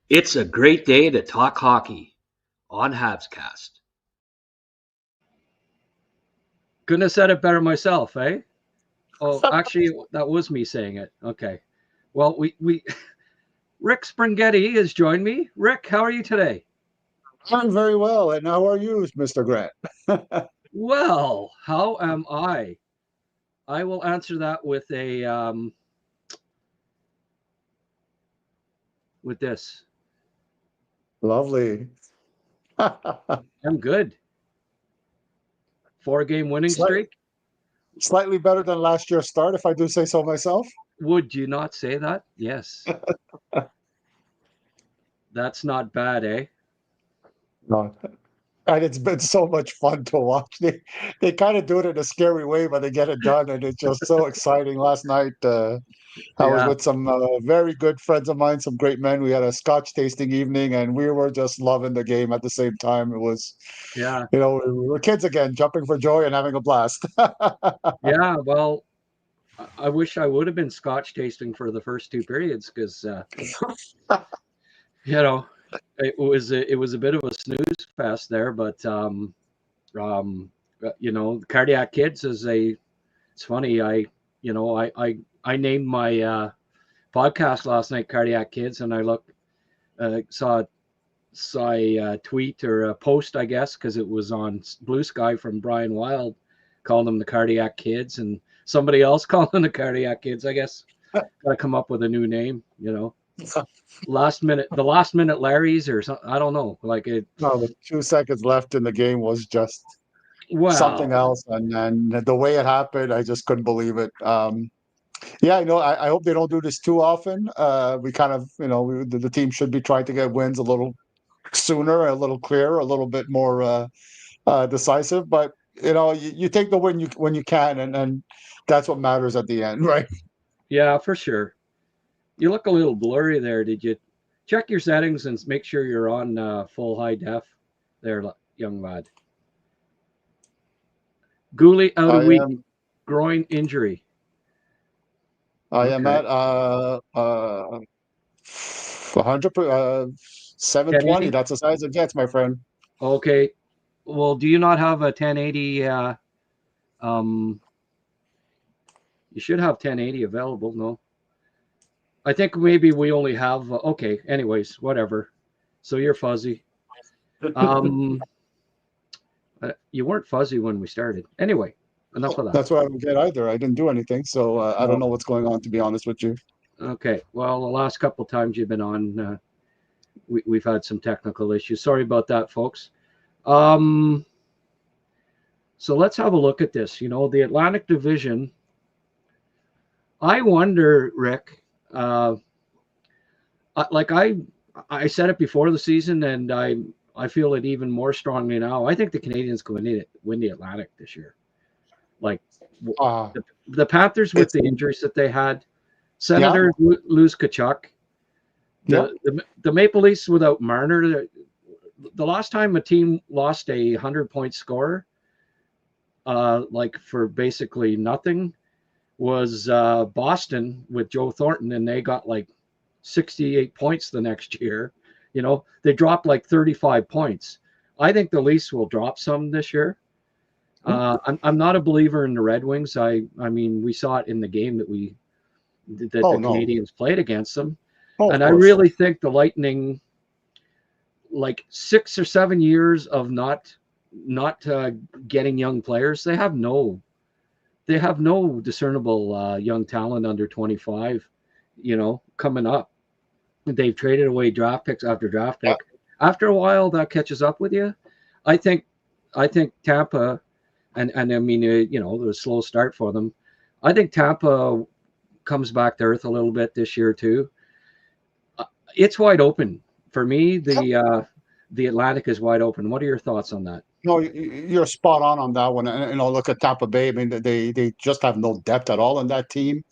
It's a great day to talk hockey on HabsCast. Couldn't have said it better myself, eh? Oh, actually, that was me saying it. Okay. Well, we Rick Springhetti has joined me. Rick, how are you today? I'm very well, and how are you, Mr. Grant? Well, how am I? I will answer that with this. Lovely. I'm good. 4-game winning streak. Slightly better than last year's start, if I do say so myself. Would you not say that? Yes. That's not bad, eh? No. And it's been so much fun to watch. They kind of do it in a scary way, but they get it done, and it's just so exciting. Last night, I was Yeah. with some very good friends of mine, some great men. We had a Scotch tasting evening, and we were just loving the game at the same time. It was, Yeah. we were kids again, jumping for joy and having a blast. Yeah. Well, I wish I would have been Scotch tasting for the first two periods because you know it was a bit of a snooze fest there, but the cardiac kids is a. It's funny. I named my podcast last night "Cardiac Kids," and I saw a tweet or a post, I guess, because it was on Blue Sky from Brian Wilde, calling them the Cardiac Kids, and somebody else calling them the Cardiac Kids. I guess got to come up with a new name, the last minute Larrys or something. I don't know. Like it. No, the 2 seconds left in the game was just something Well, else, and the way it happened, I just couldn't believe it. Yeah, I hope they don't do this too often. We kind of, the team should be trying to get wins a little sooner, a little clearer, a little bit more decisive. But you take the win when you can, and that's what matters at the end, right? yeah, for sure. You look a little blurry there. Did you check your settings and make sure you're on full high def there, young lad? Gooley out a I week, am. groin injury. I am Okay. at 100 720. 1080. That's as high as it gets, my friend. Okay. Well, do you not have a 1080? Um, you should have 1080 available. No, I think maybe we only have. Okay. Anyways, whatever. So you're fuzzy. Um, you weren't fuzzy when we started. Anyway, enough of that. That's what I don't get either. I didn't do anything, so I don't No. know what's going on, to be honest with you. Okay. Well, the last couple of times you've been on, we've had some technical issues. Sorry about that, folks. So let's have a look at this. The Atlantic Division. I wonder, Rick. I said it before the season, and I feel it even more strongly now. I think the Canadians can win the Atlantic this year. Like Uh, the Panthers with it's the injuries that they had. Senators lose Kachuk. The Maple Leafs without Marner. The last time a team lost a 100-point scorer, like for basically nothing, was Boston with Joe Thornton, and they got like 68 points the next year. They dropped like 35 points. I think the Leafs will drop some this year. I'm not a believer in the Red Wings. I mean, we saw it in the game that Canadians played against them. And I really think the Lightning, like 6 or 7 years of not getting young players, they have no discernible young talent under 25, coming up. They've traded away draft picks after draft pick. After a while, that catches up with you. I think Tampa, and I mean, the slow start for them. I think Tampa comes back to earth a little bit this year too. It's wide open for me. The Atlantic is wide open. What are your thoughts on that? No, you're spot on that one. And look at Tampa Bay. I mean, they just have no depth at all in that team.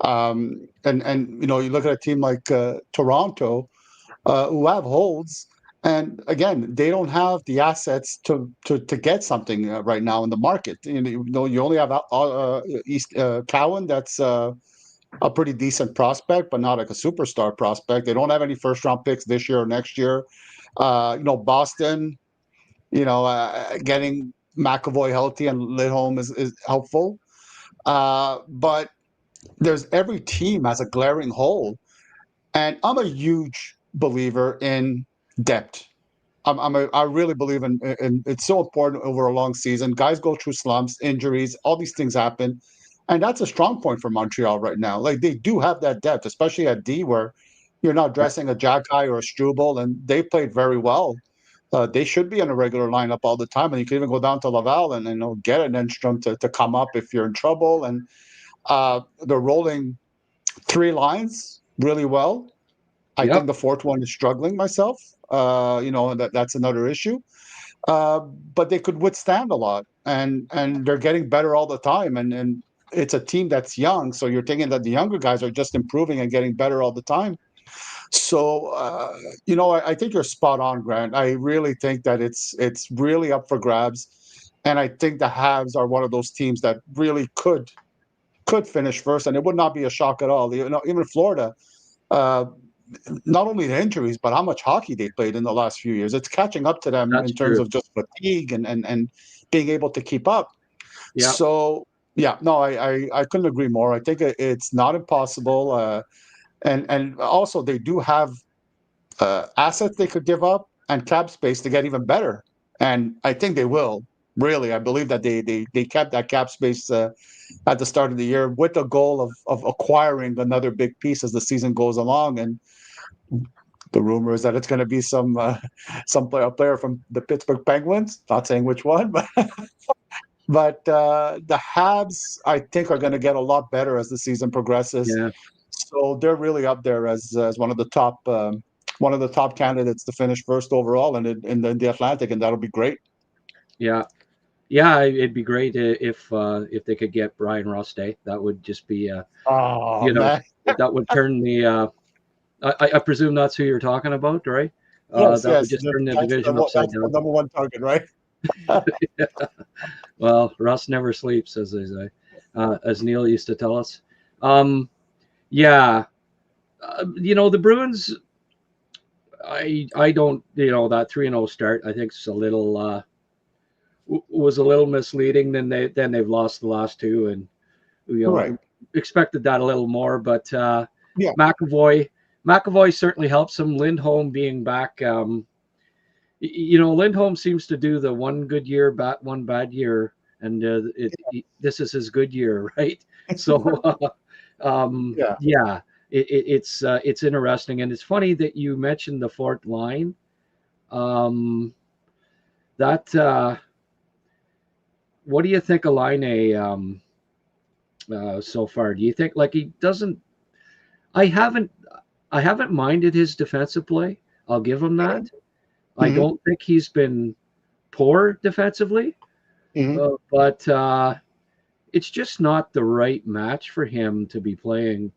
And you look at a team like Toronto, who have holds, and again, they don't have the assets to get something right now in the market. You only have East Cowan that's a pretty decent prospect, but not like a superstar prospect. They don't have any first round picks this year or next year. Boston, getting McAvoy healthy and Lindholm is helpful. But there's every team has a glaring hole. And I'm a huge believer in depth. I really believe in it's so important over a long season. Guys go through slumps, injuries, all these things happen. And that's a strong point for Montreal right now. Like they do have that depth, especially at D, where you're not dressing a Jacky or a Struble, and they played very well. They should be in a regular lineup all the time, and you can even go down to Laval and get an Enstrom to come up if you're in trouble. And they're rolling three lines really well. I think the fourth one is struggling myself. That's another issue. But they could withstand a lot, and they're getting better all the time. And it's a team that's young, so you're thinking that the younger guys are just improving and getting better all the time. So I think you're spot on, Grant. I really think that it's really up for grabs, and I think the Habs are one of those teams that really could finish first, and it would not be a shock at all. Even Florida. Not only the injuries, but how much hockey they played in the last few years. It's catching up to them in terms of just fatigue and being able to keep up. Yeah. So, I couldn't agree more. I think it's not impossible. And also they do have assets they could give up and cap space to get even better. And I think they will. Really, I believe that they kept that cap space at the start of the year with the goal of acquiring another big piece as the season goes along. And the rumor is that it's going to be a player from the Pittsburgh Penguins. Not saying which one, but the Habs, I think, are going to get a lot better as the season progresses. Yeah. So they're really up there as one of the top candidates to finish first overall in the Atlantic, and that'll be great. Yeah, it'd be great if they could get Brian Rust. That would just be that would turn the. I presume that's who you're talking about, right? Yes, that would just turn the division upside down. The number one target, right? Yeah. Well, Russ never sleeps, as they say, as Neil used to tell us. The Bruins. I don't, that 3-0 start, I think, is a little was a little misleading. Then they've lost the last two, and expected that a little more. But McAvoy certainly helps him. Lindholm being back, Lindholm seems to do the one good year, one bad year, and this is his good year, right? So, it's interesting, and it's funny that you mentioned the fourth line. What do you think of Line so far? Do you think he doesn't? I haven't minded his defensive play. I'll give him that. Mm-hmm. I don't think he's been poor defensively, but it's just not the right match for him to be playing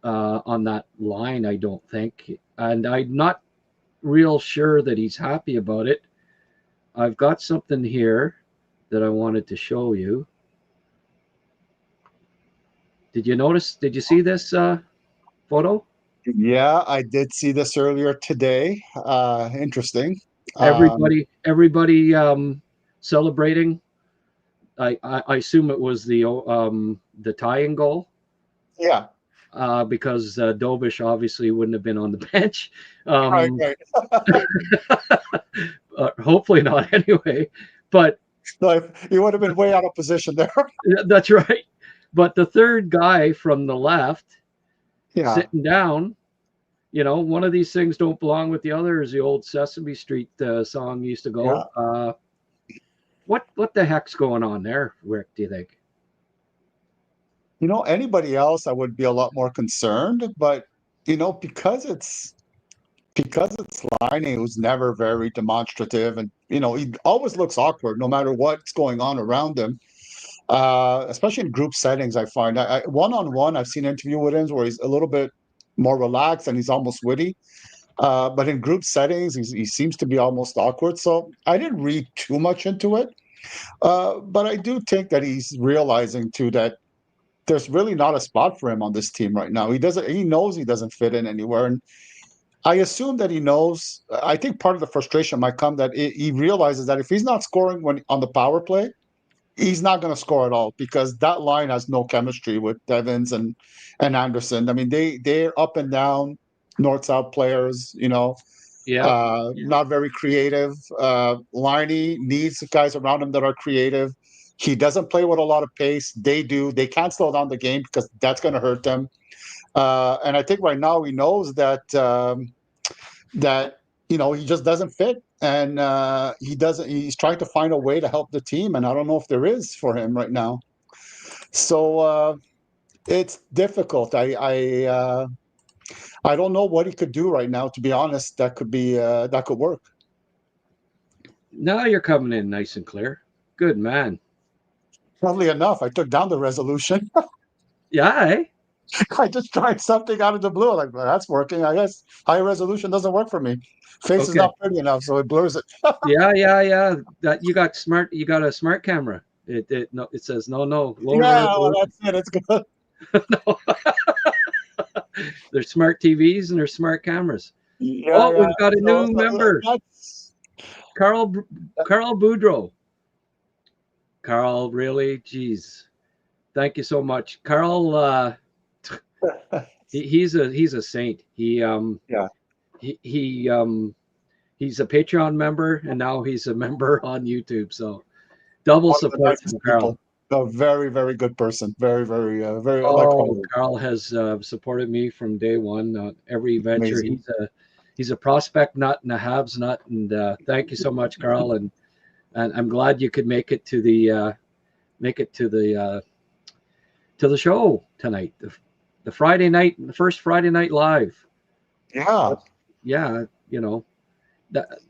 on that line, I don't think. And I'm not real sure that he's happy about it. I've got something here that I wanted to show you. Did you see this photo? Yeah, I did see this earlier today. Interesting. Everybody celebrating. I assume it was the tying goal. Yeah. Because Dobish obviously wouldn't have been on the bench. Right. Hopefully not, anyway. But he would have been way out of position there. That's right. But the third guy from the left, sitting down, one of these things don't belong with the other, as the old Sesame Street song used to go. Yeah. What the heck's going on there, Rick, do you think? Anybody else, I would be a lot more concerned, but because it's Laine, who's never very demonstrative, and he always looks awkward no matter what's going on around him. Especially in group settings, I find one-on-one, I've seen interview with him where he's a little bit more relaxed and he's almost witty. But in group settings, he seems to be almost awkward. So I didn't read too much into it. But I do think that he's realizing too that there's really not a spot for him on this team right now. He knows he doesn't fit in anywhere. And I assume that he knows. I think part of the frustration might come that he realizes that if he's not scoring when on the power play, he's not going to score at all because that line has no chemistry with Evans and Anderson. I mean, they're up and down, north south players. Not very creative. Liney needs guys around him that are creative. He doesn't play with a lot of pace. They do. They can't slow down the game because that's going to hurt them. And I think right now he knows that he just doesn't fit, and he doesn't. He's trying to find a way to help the team, and I don't know if there is for him right now. So it's difficult. I don't know what he could do right now. To be honest, that could work. Now you're coming in nice and clear. Good man. Funnily enough, I took down the resolution. Yeah, eh? I just tried something out of the blue. Like, well, that's working. I guess high resolution doesn't work for me. Face is not pretty enough, so it blurs it. Yeah. That you got smart. You got a smart camera. It says no. Lower well, that's it. It's good. No. There's smart TVs and there's smart cameras. Yeah, we've got a new member. Carl Boudreau. Carl, really? Jeez. Thank you so much. Carl, he's a saint. He's a Patreon member and now he's a member on YouTube. So double support from Carl. A very, very good person. Very, very, very. Carl has supported me from day one. Every venture. Amazing. He's a prospect nut and a Habs nut. And thank you so much, Carl. And I'm glad you could make it to the show tonight. The Friday night, the first Friday night live. Yeah.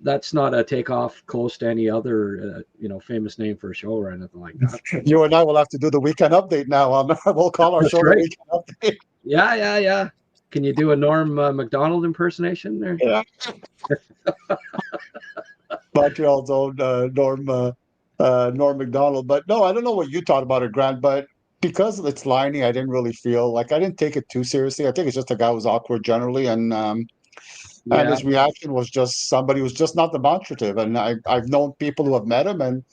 That's not a takeoff close to any other, famous name for a show or anything like that. You and I will have to do the weekend update now. We'll call our show the weekend update. Yeah. Can you do a Norm Macdonald impersonation there? Yeah. Montreal's own Norm Macdonald. But no, I don't know what you thought about it, Grant, but because it's Liney, I didn't take it too seriously. I think it's just a guy who's awkward generally, and his reaction was just somebody who's just not demonstrative. And I've known people who have met him, and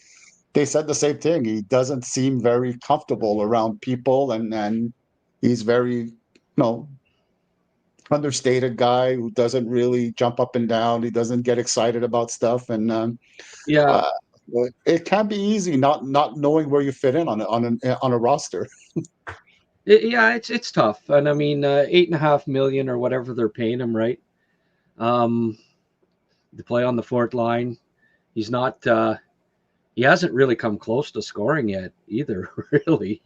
they said the same thing. He doesn't seem very comfortable around people, and he's very, understated guy who doesn't really jump up and down. He doesn't get excited about stuff, and it can be easy not knowing where you fit in on a roster. It's tough, and I mean $8.5 million or whatever they're paying him, right? To play on the fourth line, he's not. He hasn't really come close to scoring yet either. Really,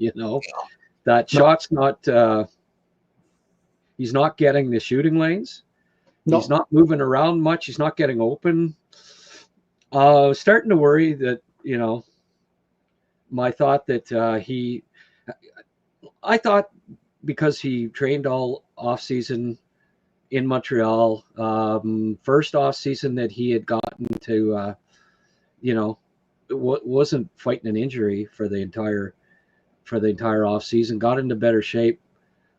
that shot's not. He's not getting the shooting lanes. No. He's not moving around much. He's not getting open. Starting to worry that, my thought that I thought because he trained all off season in Montreal, first off season that he had gotten to, wasn't fighting an injury for the entire off season, got into better shape.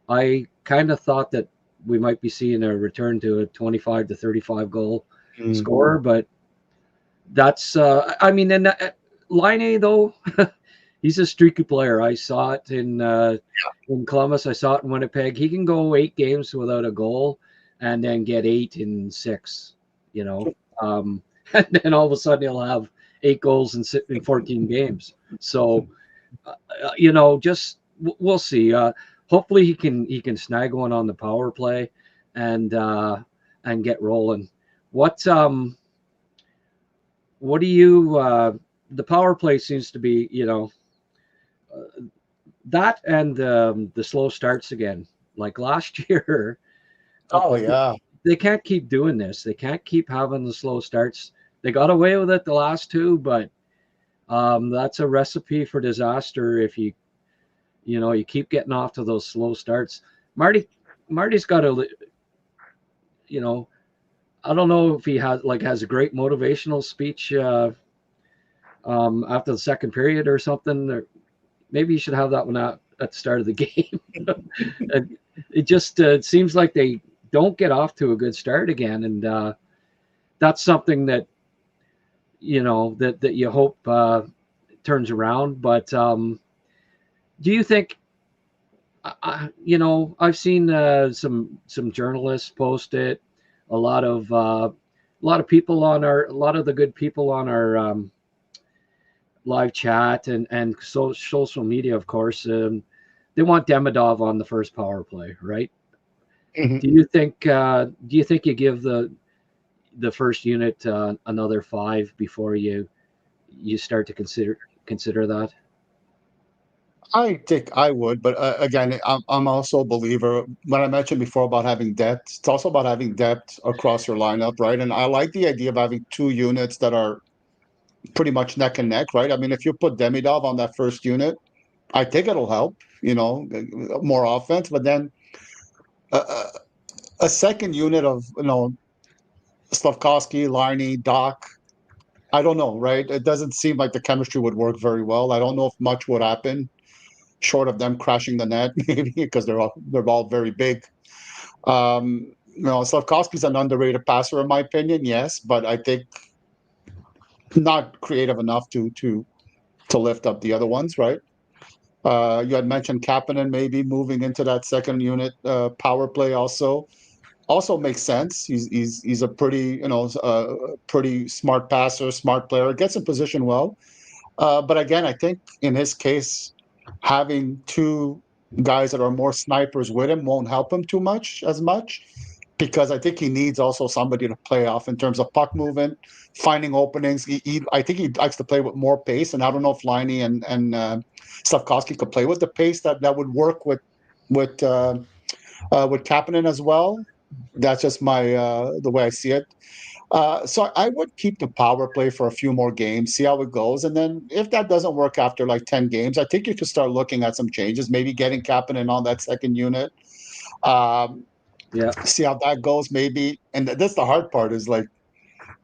I kind of thought that we might be seeing a return to a 25 to 35 goal scorer, but that's Laine though, he's a streaky player. I saw it in Columbus. I saw it in Winnipeg. He can go 8 games without a goal and then get 8 in 6, and then all of a sudden he'll have 8 goals in 14 games. So, just we'll see. Hopefully he can snag one on the power play and get rolling. What do you? The power play seems to be that and the slow starts again, like last year. Oh yeah, they can't keep doing this. They can't keep having the slow starts. They got away with it the last 2, but that's a recipe for disaster if you keep getting off to those slow starts. Marty's got a, I don't know if he has a great motivational speech after the second period or something. Or maybe you should have that one at the start of the game. And it just it seems like they don't get off to a good start again, and that's something that that you hope turns around. But do you think? I've seen some journalists post it. A lot of people on a lot of the good people on our live chat and social media, of course. They want Demidov on the first power play, right? Mhm. Do you think you give the first unit another 5 before you start to consider that? I think I would, but again, I'm also a believer. When I mentioned before about having depth, it's also about having depth across your lineup, right? And I like the idea of having two units that are pretty much neck and neck, right? I mean, if you put Demidov on that first unit, I think it'll help, more offense. But then a, a second unit of Slavkovsky, Larny, Doc. I don't know, right? It doesn't seem like the chemistry would work very well. I don't know if much would happen short of them crashing the net, maybe because they're all very big. Slavkovsky's an underrated passer in my opinion, yes, but I think not creative enough to lift up the other ones, right? You had mentioned Kapanen maybe moving into that second unit power play also makes sense. He's a pretty pretty smart passer, smart player, gets in position well. But again, I think in his case, having two guys that are more snipers with him won't help him as much, because I think he needs also somebody to play off in terms of puck movement, finding openings. I think he likes to play with more pace, and I don't know if Liney and Slavkovsky could play with the pace that would work with Kapanen as well. That's just my the way I see it. So I would keep the power play for a few more games, see how it goes, and then if that doesn't work after like 10 games, I think you could start looking at some changes, maybe getting Kapanen on that second unit. Um, Yeah. See how that goes, maybe. And that's the hard part is like,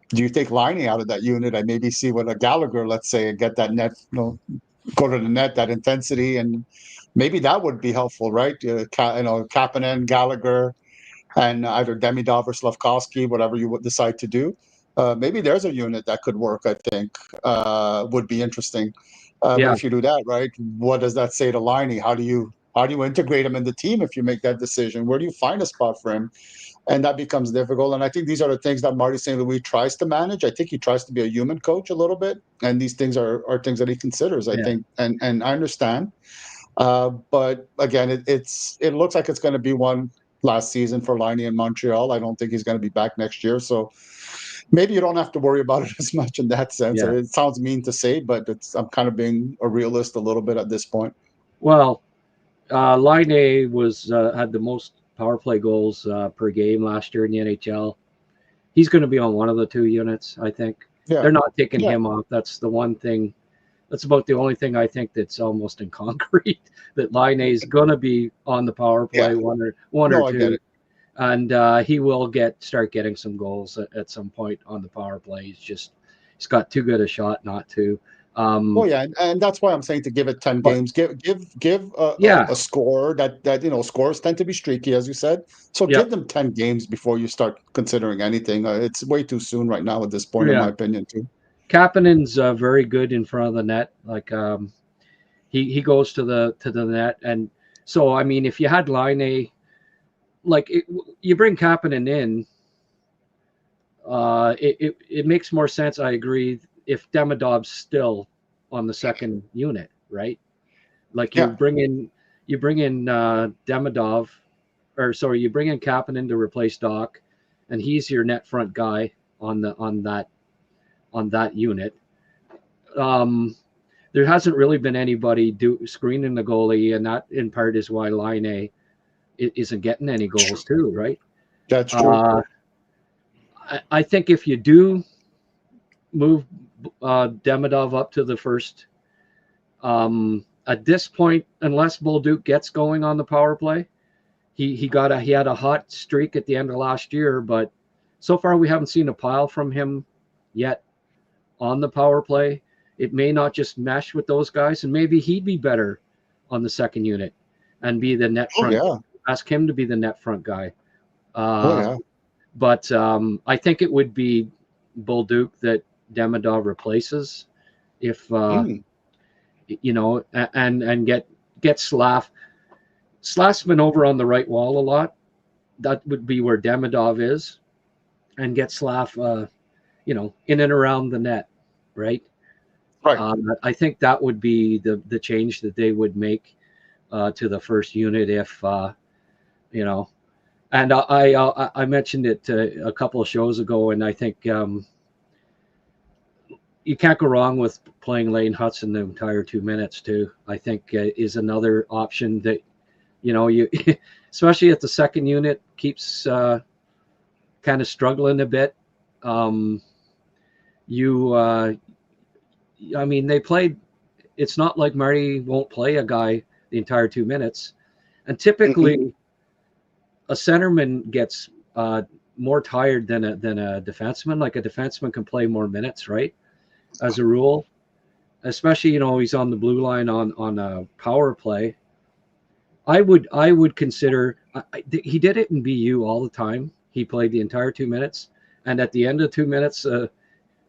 do you take Liney out of that unit and maybe see what a Gallagher, let's say, and get that net, go to the net, that intensity, and maybe that would be helpful, right? Kapanen, Gallagher, and either Demidov or Slavkovsky, whatever you would decide to do. Maybe there's a unit that could work, I think, would be interesting. But Yeah. if you do that, right, what does that say to Liney? How do you integrate him in the team if you make that decision? Where do you find a spot for him? And that becomes difficult. And I think these are the things that Marty St. Louis tries to manage. I think he tries to be a human coach a little bit. And these things are things that he considers, I think. And I understand. But again, it looks like it's going to be one last season for Liney in Montreal. I don't think he's going to be back next year. So maybe you don't have to worry about it as much in that sense. Yeah. It sounds mean to say, but I'm kind of being a realist a little bit at this point. Well, Line A had the most power play goals per game last year in the NHL. He's going to be on one of the two units, I think. Yeah. They're not taking Yeah. him off. That's the one thing. That's about the only thing I think that's almost in concrete, that Line A is going to be on the power play, Yeah. one or I get two, it. and he will start getting some goals at some point on the power play. He's got too good a shot not to. Oh yeah, and that's why I'm saying to give it 10 But games. Give yeah, a score that scores tend to be streaky, as you said. So yeah, give them 10 games before you start considering anything. It's way too soon right now at this point, in yeah. my opinion, too. Kapanen's very good in front of the net. Like he goes to the net, and so I mean, if you had Line A, you bring Kapanen in, it makes more sense. I agree. If Demidov's still on the second unit, right? Like Yeah. you bring in Demidov, or sorry, you bring in Kapanen to replace Doc, and he's your net front guy on that unit. There hasn't really been anybody screening the goalie, and that in part is why Line A isn't getting any goals too, right? That's true. I think if you do move Demidov up to the first, at this point, unless Bolduc gets going on the power play, he had a hot streak at the end of last year, but so far we haven't seen a pile from him yet on the power play. It may not just mesh with those guys, and maybe he'd be better on the second unit and be the net Oh front. yeah. Ask him to be the net front guy. Oh yeah. But I think it would be Bolduc that Demidov replaces if you know, and get Slaff's been over on the right wall a lot. That would be where Demidov is, and get Slaff, you know, in and around the net, right? Right. I think that would be the change that they would make to the first unit if you know. And I mentioned it a couple of shows ago, and I think you can't go wrong with playing Lane Hudson the entire 2 minutes too. I think is another option that, you know, you especially if the second unit keeps kind of struggling a bit. I mean, they played. It's not like Marty won't play a guy the entire 2 minutes, and typically a centerman gets more tired than a defenseman. Like a defenseman can play more minutes, right? As a rule, especially, you know, he's on the blue line on a power play. I would consider he did it in BU all the time. He played the entire 2 minutes, and at the end of 2 minutes,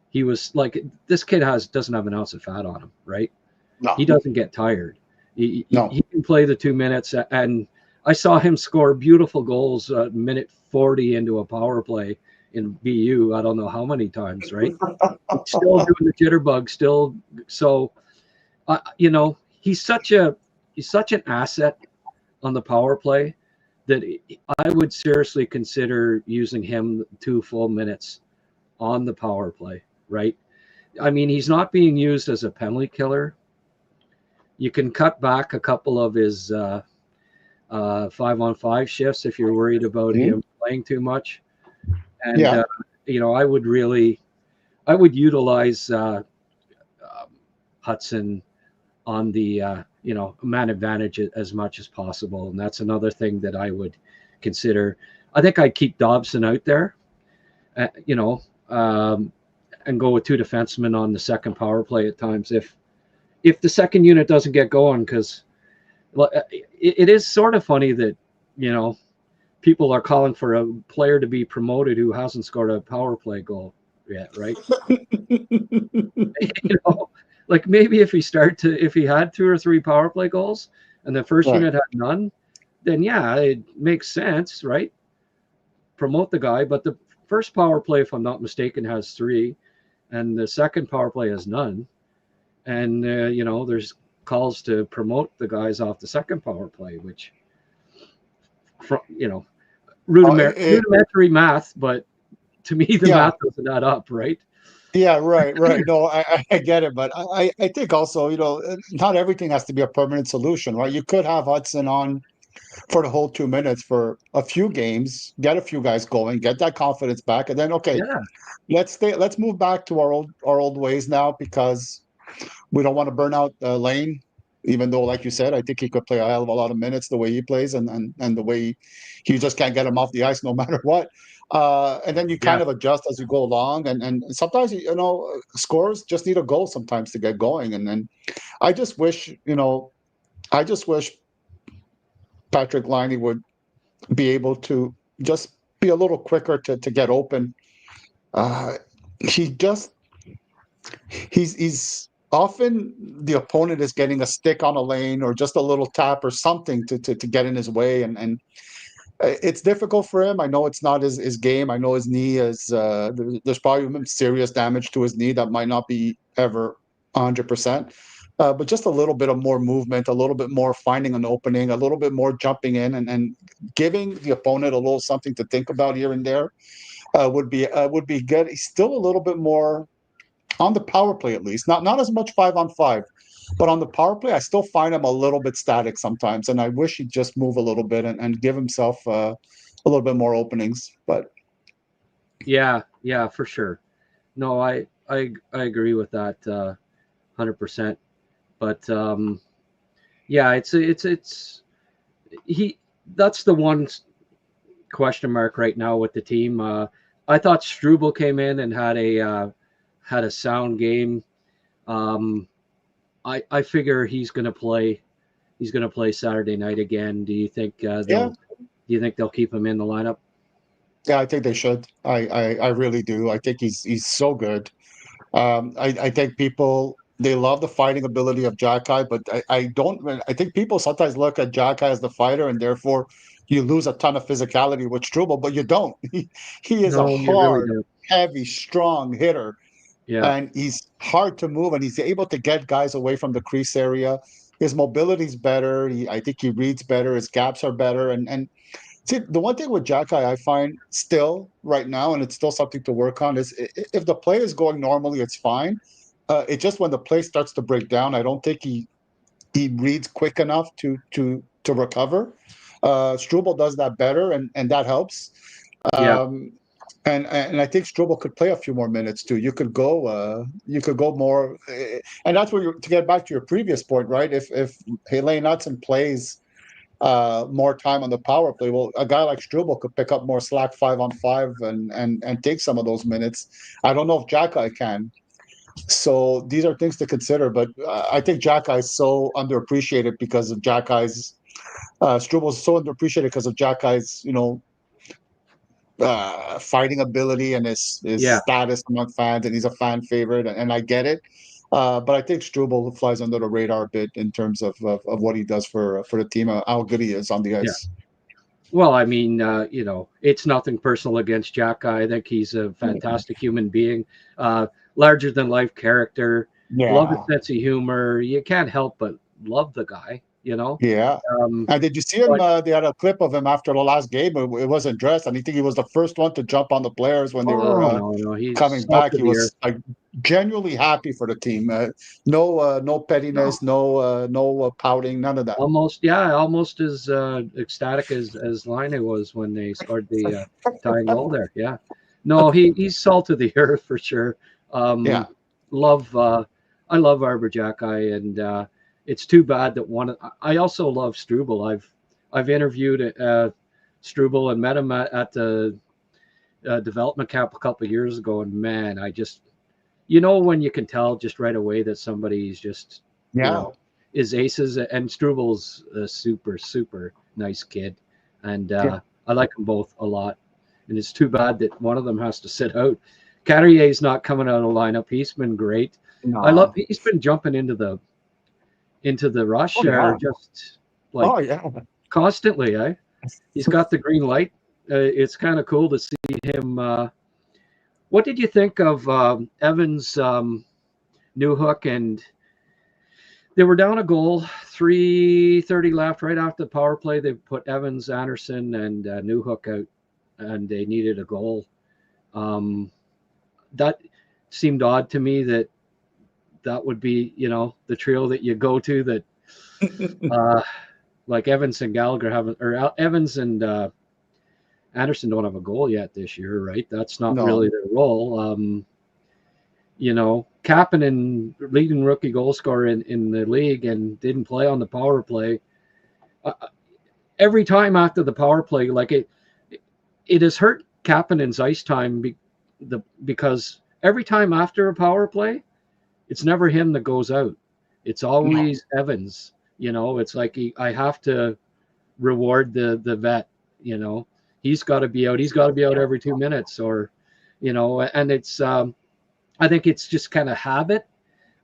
he was like, this kid doesn't have an ounce of fat on him, right? No. He doesn't get tired. He can play the 2 minutes, and I saw him score beautiful goals minute 40 into a power play in BU. I don't know how many times, right? Still doing the jitterbug, still. So, you know, he's such an asset on the power play that I would seriously consider using him 2 full minutes on the power play, right? I mean, he's not being used as a penalty killer. You can cut back a couple of his 5-on-5 shifts if you're worried about him playing too much. And, you know, I would utilize Hudson on the, you know, man advantage as much as possible. And that's another thing that I would consider. I think I'd keep Dobson out there, you know, and go with 2 defensemen on the second power play at times if the second unit doesn't get going, because it is sort of funny that, you know, people are calling for a player to be promoted who hasn't scored a power play goal yet, right? You know, like maybe if he had 2 or 3 power play goals and the first unit had none, then yeah, it makes sense, right? Promote the guy, but the first power play, if I'm not mistaken, has 3, and the second power play has none. And you know, there's calls to promote the guys off the second power play, which, you know, rudimentary math, but to me the math doesn't add up, right? Yeah, right. No, I get it, but I think also, you know, not everything has to be a permanent solution, right? You could have Hudson on for the whole 2 minutes for a few games, get a few guys going, get that confidence back, and then let's move back to our old ways now, because we don't want to burn out Lane, even though, like you said, I think he could play a hell of a lot of minutes the way he plays, and the way he just can't get him off the ice no matter what. And then you kind of adjust as you go along, and sometimes, you know, scores just need a goal sometimes to get going. And then I just wish Patrick Laine would be able to just be a little quicker to get open. He's often the opponent is getting a stick on a lane or just a little tap or something to get in his way, and it's difficult for him. I know it's not his game. I know his knee is there's probably serious damage to his knee that might not be ever 100%. But just a little bit of more movement, a little bit more finding an opening, a little bit more jumping in, and giving the opponent a little something to think about here and there would be good. He's still a little bit more on the power play, at least, not as much 5-on-5, but on the power play, I still find him a little bit static sometimes, and I wish he'd just move a little bit and give himself a little bit more openings. But yeah, for sure. No, I agree with that 100%. But yeah, it's that's the one question mark right now with the team. I thought Struble came in and had a sound game. I figure he's going to play, he's going to play Saturday night again. Do you think Yeah. Do you think they'll keep him in the lineup? Yeah, I think they should. I really do. I think he's so good. I think people they love the fighting ability of Jacky, but I don't. I think people sometimes look at Jacky as the fighter, and therefore you lose a ton of physicality with Struble, but you don't. He is a No, you really hard, don't. heavy, strong hitter, Yeah, and he's hard to move, and he's able to get guys away from the crease area. His mobility's better. I think he reads better. His gaps are better, and see, the one thing with Jacky I find still right now, and it's still something to work on, is if the play is going normally, it's fine. It's just when the play starts to break down, I don't think he reads quick enough to recover. Struble does that better, and that helps. yeah, Um, and I think Struble could play a few more minutes too. You could go more, and that's where to get back to your previous point, right? If Helene Hudson plays more time on the power play. Well, a guy like Struble could pick up more slack 5-on-5 and take some of those minutes. I don't know if Jacky can. So these are things to consider. But I think Jacky is so underappreciated because of Jacky's. Struble is so underappreciated because of Jacky's, fighting ability and his yeah. status among fans, and he's a fan favorite, and I get it. But I think Struble flies under the radar a bit in terms of what he does for the team, how good he is on the Yeah. ice. Well, I mean, it's nothing personal against Jack. I think he's a fantastic human being, larger than life character. Love his Yeah, sense of humor. You can't help but love the guy, yeah. Um, And did you see him? but They had a clip of him after the last game. It wasn't dressed, and I think he was the first one to jump on the players when they were oh no, he's coming salt back. of He the earth. was like genuinely happy for the team. No No, pettiness, no pouting, none of that. almost as ecstatic as Line was when they scored the tying goal there. Yeah, no, he's salt of the earth for sure. Yeah, Um, love, I love Arbor Jackeye, and it's too bad that I also love Struble. I've interviewed Struble and met him at the development camp a couple of years ago, and man, I just when you can tell just right away that somebody's just you yeah. know is aces, and Struble's a super nice kid, and Yeah. I like them both a lot, and it's too bad that one of them has to sit out. Carrier's not coming out of the lineup. He's been great. No. He's been jumping into the rush Oh yeah. just like Oh yeah. constantly. He's got the green light. It's kind of cool to see him. What did you think of Evans, Newhook, and they were down a goal, 3:30 left, right after the power play. They put Evans, Anderson, and Newhook out, and they needed a goal. That seemed odd to me that would be, the trio that you go to that, like Evans and Gallagher haven't, or Evans and Anderson don't have a goal yet this year, right? That's not really No. their role. Kapanen, leading rookie goal scorer in the league, and didn't play on the power play. Every time after the power play, like it has hurt Kapanen's ice time because every time after a power play, it's never him that goes out. It's No. always Evans. It's like I have to reward the vet. He's got to be out. He's got to be out every 2 minutes, and it's. I think it's just kind of habit.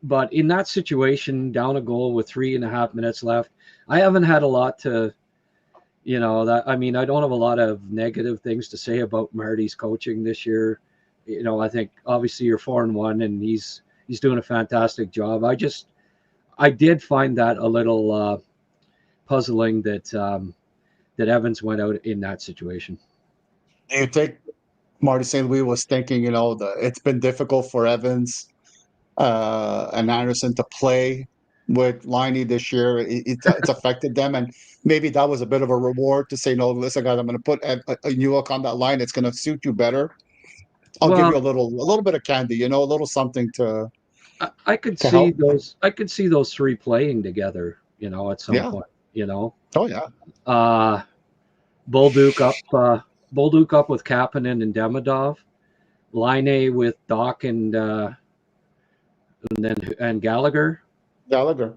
But in that situation, down a goal with 3.5 minutes left, I haven't had a lot to, I don't have a lot of negative things to say about Marty's coaching this year. I think obviously you're 4-1, and he's doing a fantastic job. I did find that a little puzzling that Evans went out in that situation. Do you think Marty St. Louis was thinking, it's been difficult for Evans and Anderson to play with Liney this year. It's affected them, and maybe that was a bit of a reward to say, no, listen, guys, I'm going to put a Newark on that line. It's going to suit you better. I'll give Well, you a little bit of candy, a little something I could to see help. those. I could see those three playing together. At some Yeah. point. Oh yeah. Bolduc up with Kapanen and Demidov, Line with Doc and Gallagher. Gallagher.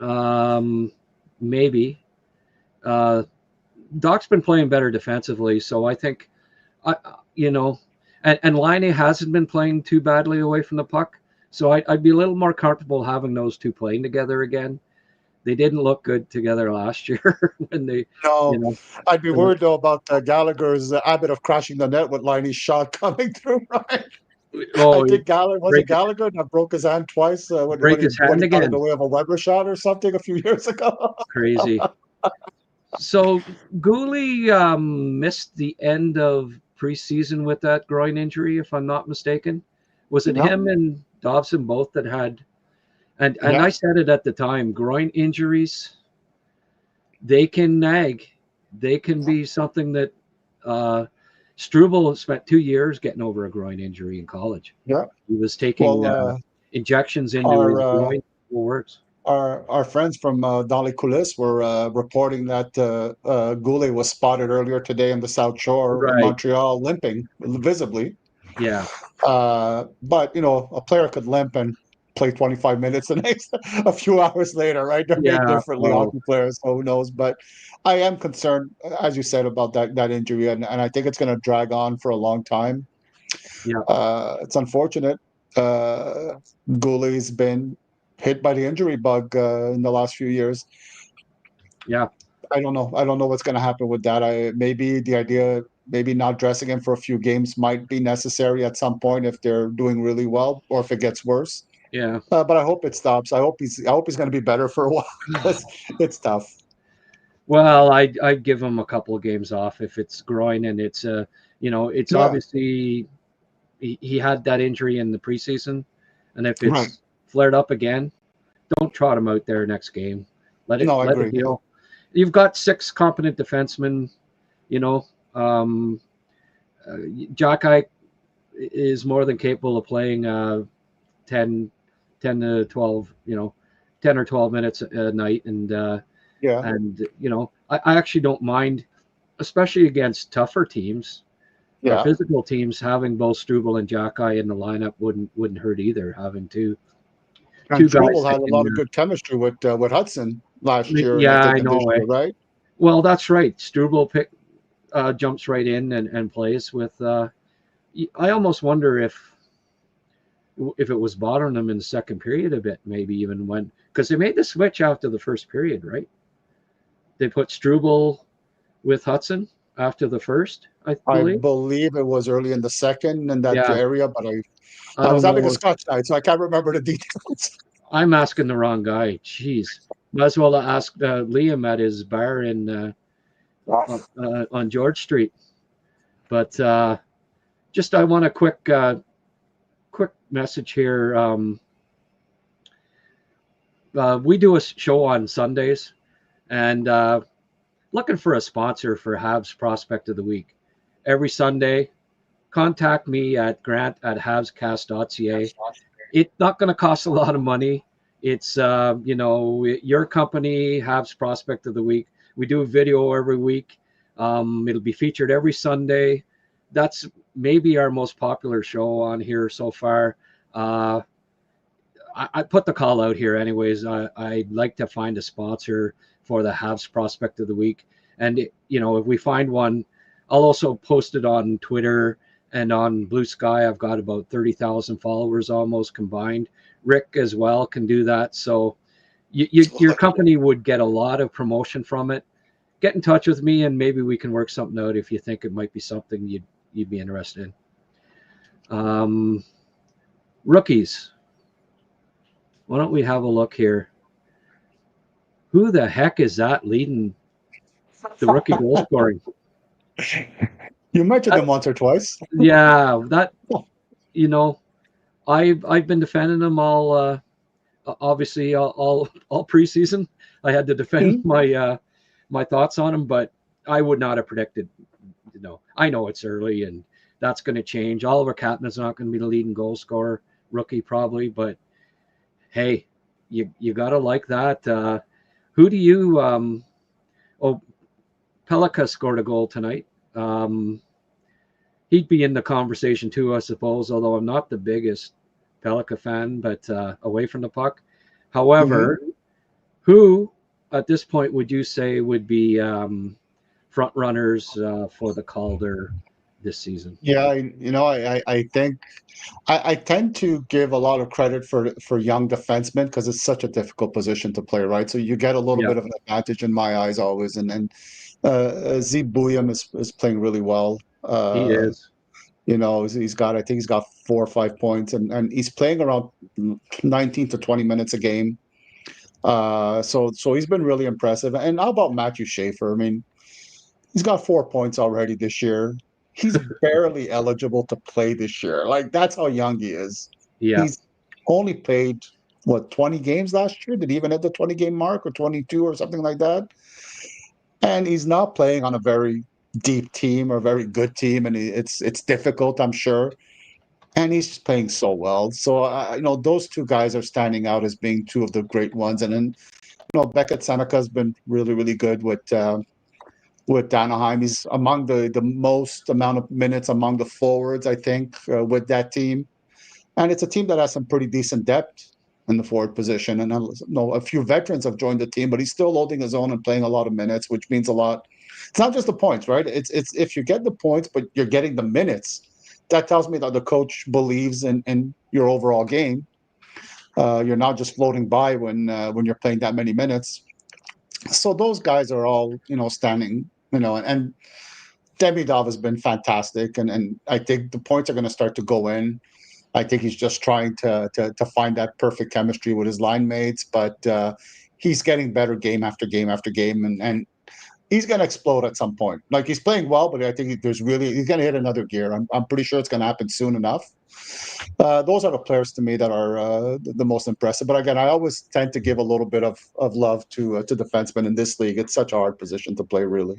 Um, maybe. Doc's been playing better defensively, so I think, and Laine hasn't been playing too badly away from the puck, so I'd be a little more comfortable having those two playing together again. They didn't look good together last year when they. No, I'd be worried though about Gallagher's habit of crashing the net with Liney's shot coming through. Right? Oh, I think Gallagher that broke his hand twice when break he his hand got in again. the way of a Weber shot or something a few years ago. Crazy. So Gooley missed the end of preseason with that groin injury, if I'm not mistaken. Was it him and Dobson both that had? And I said it at the time, groin injuries, they can nag. They can be something that Struble spent 2 years getting over a groin injury in college. Yeah. He was taking injections into his groin. Works. Our friends from Dolly Coulis were reporting that Goulet was spotted earlier today in the South Shore of Montreal limping visibly. Yeah. But, a player could limp and play 25 minutes the next a few hours later, right? They're made differently, hockey players, so who knows? But I am concerned, as you said, about that injury, and I think it's going to drag on for a long time. Yeah. It's unfortunate. Goulet's been hit by the injury bug in the last few years. Yeah. I don't know what's going to happen with that. Maybe not dressing him for a few games might be necessary at some point if they're doing really well or if it gets worse. Yeah. But I hope it stops. I hope he's going to be better for a while because it's tough. Well, I'd give him a couple of games off if it's groin and it's it's obviously he had that injury in the preseason, and if it's flared up again, don't trot him out there next game. Let it heal. You've got 6 competent defensemen. Jacky is more than capable of playing 10 to 12, 10 or 12 minutes a night. And, I actually don't mind, especially against tougher teams, physical teams, having both Struble and Jacky in the lineup wouldn't hurt either. Having two guys. Struble had a lot of good chemistry with Hudson last year. Yeah, I know. Right? Well, that's right. Struble jumps right in and plays with. I almost wonder if it was bothering them in the second period a bit, maybe even because they made the switch after the first period, right? They put Struble with Hudson after the first, I believe it was early in the second in that area, but I was having a Scotch night, so I can't remember the details. I'm asking the wrong guy. Jeez. Might as well ask Liam at his bar in on George Street. But just I want a quick message here. We do a show on Sundays, and looking for a sponsor for Habs Prospect of the Week. Every Sunday, contact me at grant@habscast.ca. It's not going to cost a lot of money. It's, your company, Habs Prospect of the Week. We do a video every week. It'll be featured every Sunday. That's maybe our most popular show on here so far. I put the call out here anyways. I'd like to find a sponsor for the Habs Prospect of the Week. And, if we find one, I'll also post it on Twitter and on Blue Sky. I've got about 30,000 followers almost combined. Rick as well can do that. So your company would get a lot of promotion from it. Get in touch with me and maybe we can work something out if you think it might be something you'd be interested in. Rookies. Why don't we have a look here? Who the heck is that leading the rookie goal scoring? You mentioned him once or twice. Yeah, I've been defending them all. Obviously, all preseason. I had to defend my thoughts on him, but I would not have predicted. I know it's early, and that's going to change. Oliver Kapanen's not going to be the leading goal scorer, rookie probably, but hey, you gotta like that. Who do you? Pellikka scored a goal tonight. He'd be in the conversation too, I suppose, although I'm not the biggest Pellikka fan, but away from the puck. However, who at this point would you say would be front runners for the Calder this season? Yeah, I think I tend to give a lot of credit for young defensemen because it's such a difficult position to play, right? So you get a little Yeah, bit of an advantage in my eyes always, and Z Bouillon is playing really well. he is. I think he's got 4 or 5 points, and he's playing around 19 to 20 minutes a game. So he's been really impressive. And how about Matthew Schaefer? I mean, he's got 4 points already this year. He's barely eligible to play this year. Like that's how young he is. Yeah, He's only played what 20 games last year? Did he even hit the 20 game mark or 22 or something like that? And he's not playing on a very deep team or a very good team, and it's difficult, I'm sure. And he's playing so well. So those two guys are standing out as being two of the great ones. And then Beckett Seneca has been really really good with Anaheim. He's among the most amount of minutes among the forwards, I think, with that team. And it's a team that has some pretty decent depth in the forward position. And a few veterans have joined the team, but he's still holding his own and playing a lot of minutes, which means a lot. It's not just the points, right? It's if you get the points, but you're getting the minutes, that tells me that the coach believes in your overall game. You're not just floating by when you're playing that many minutes. So those guys are all standing, and Demidov has been fantastic, and I think the points are going to start to go in. I think he's just trying to find that perfect chemistry with his line mates, but he's getting better game after game after game, and he's going to explode at some point. Like he's playing well, but I think he's going to hit another gear. I'm pretty sure it's going to happen soon enough. Those are the players to me that are the most impressive. But again, I always tend to give a little bit of love to defensemen in this league. It's such a hard position to play, really.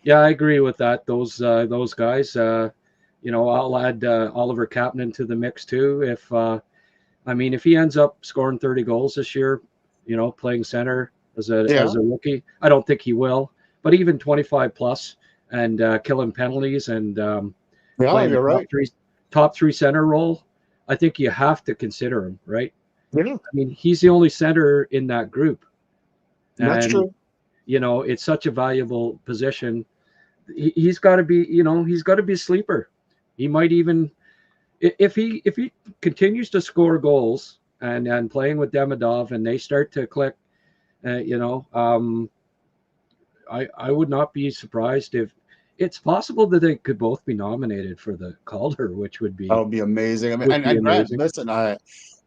Yeah, I agree with that. Those guys. I'll add Oliver Kapanen to the mix too. If he ends up scoring 30 goals this year, playing center as a rookie, I don't think he will. But even 25 plus and killing penalties and playing you're right. top three center role, I think you have to consider him, right? Yeah, I mean, he's the only center in that group, that's and true. it's such a valuable position. He's got to be, he's got to be a sleeper. He might even, if he continues to score goals and playing with Demidov and they start to click, I would not be surprised if it's possible that they could both be nominated for the Calder, which would be amazing. I mean, and Grant, listen,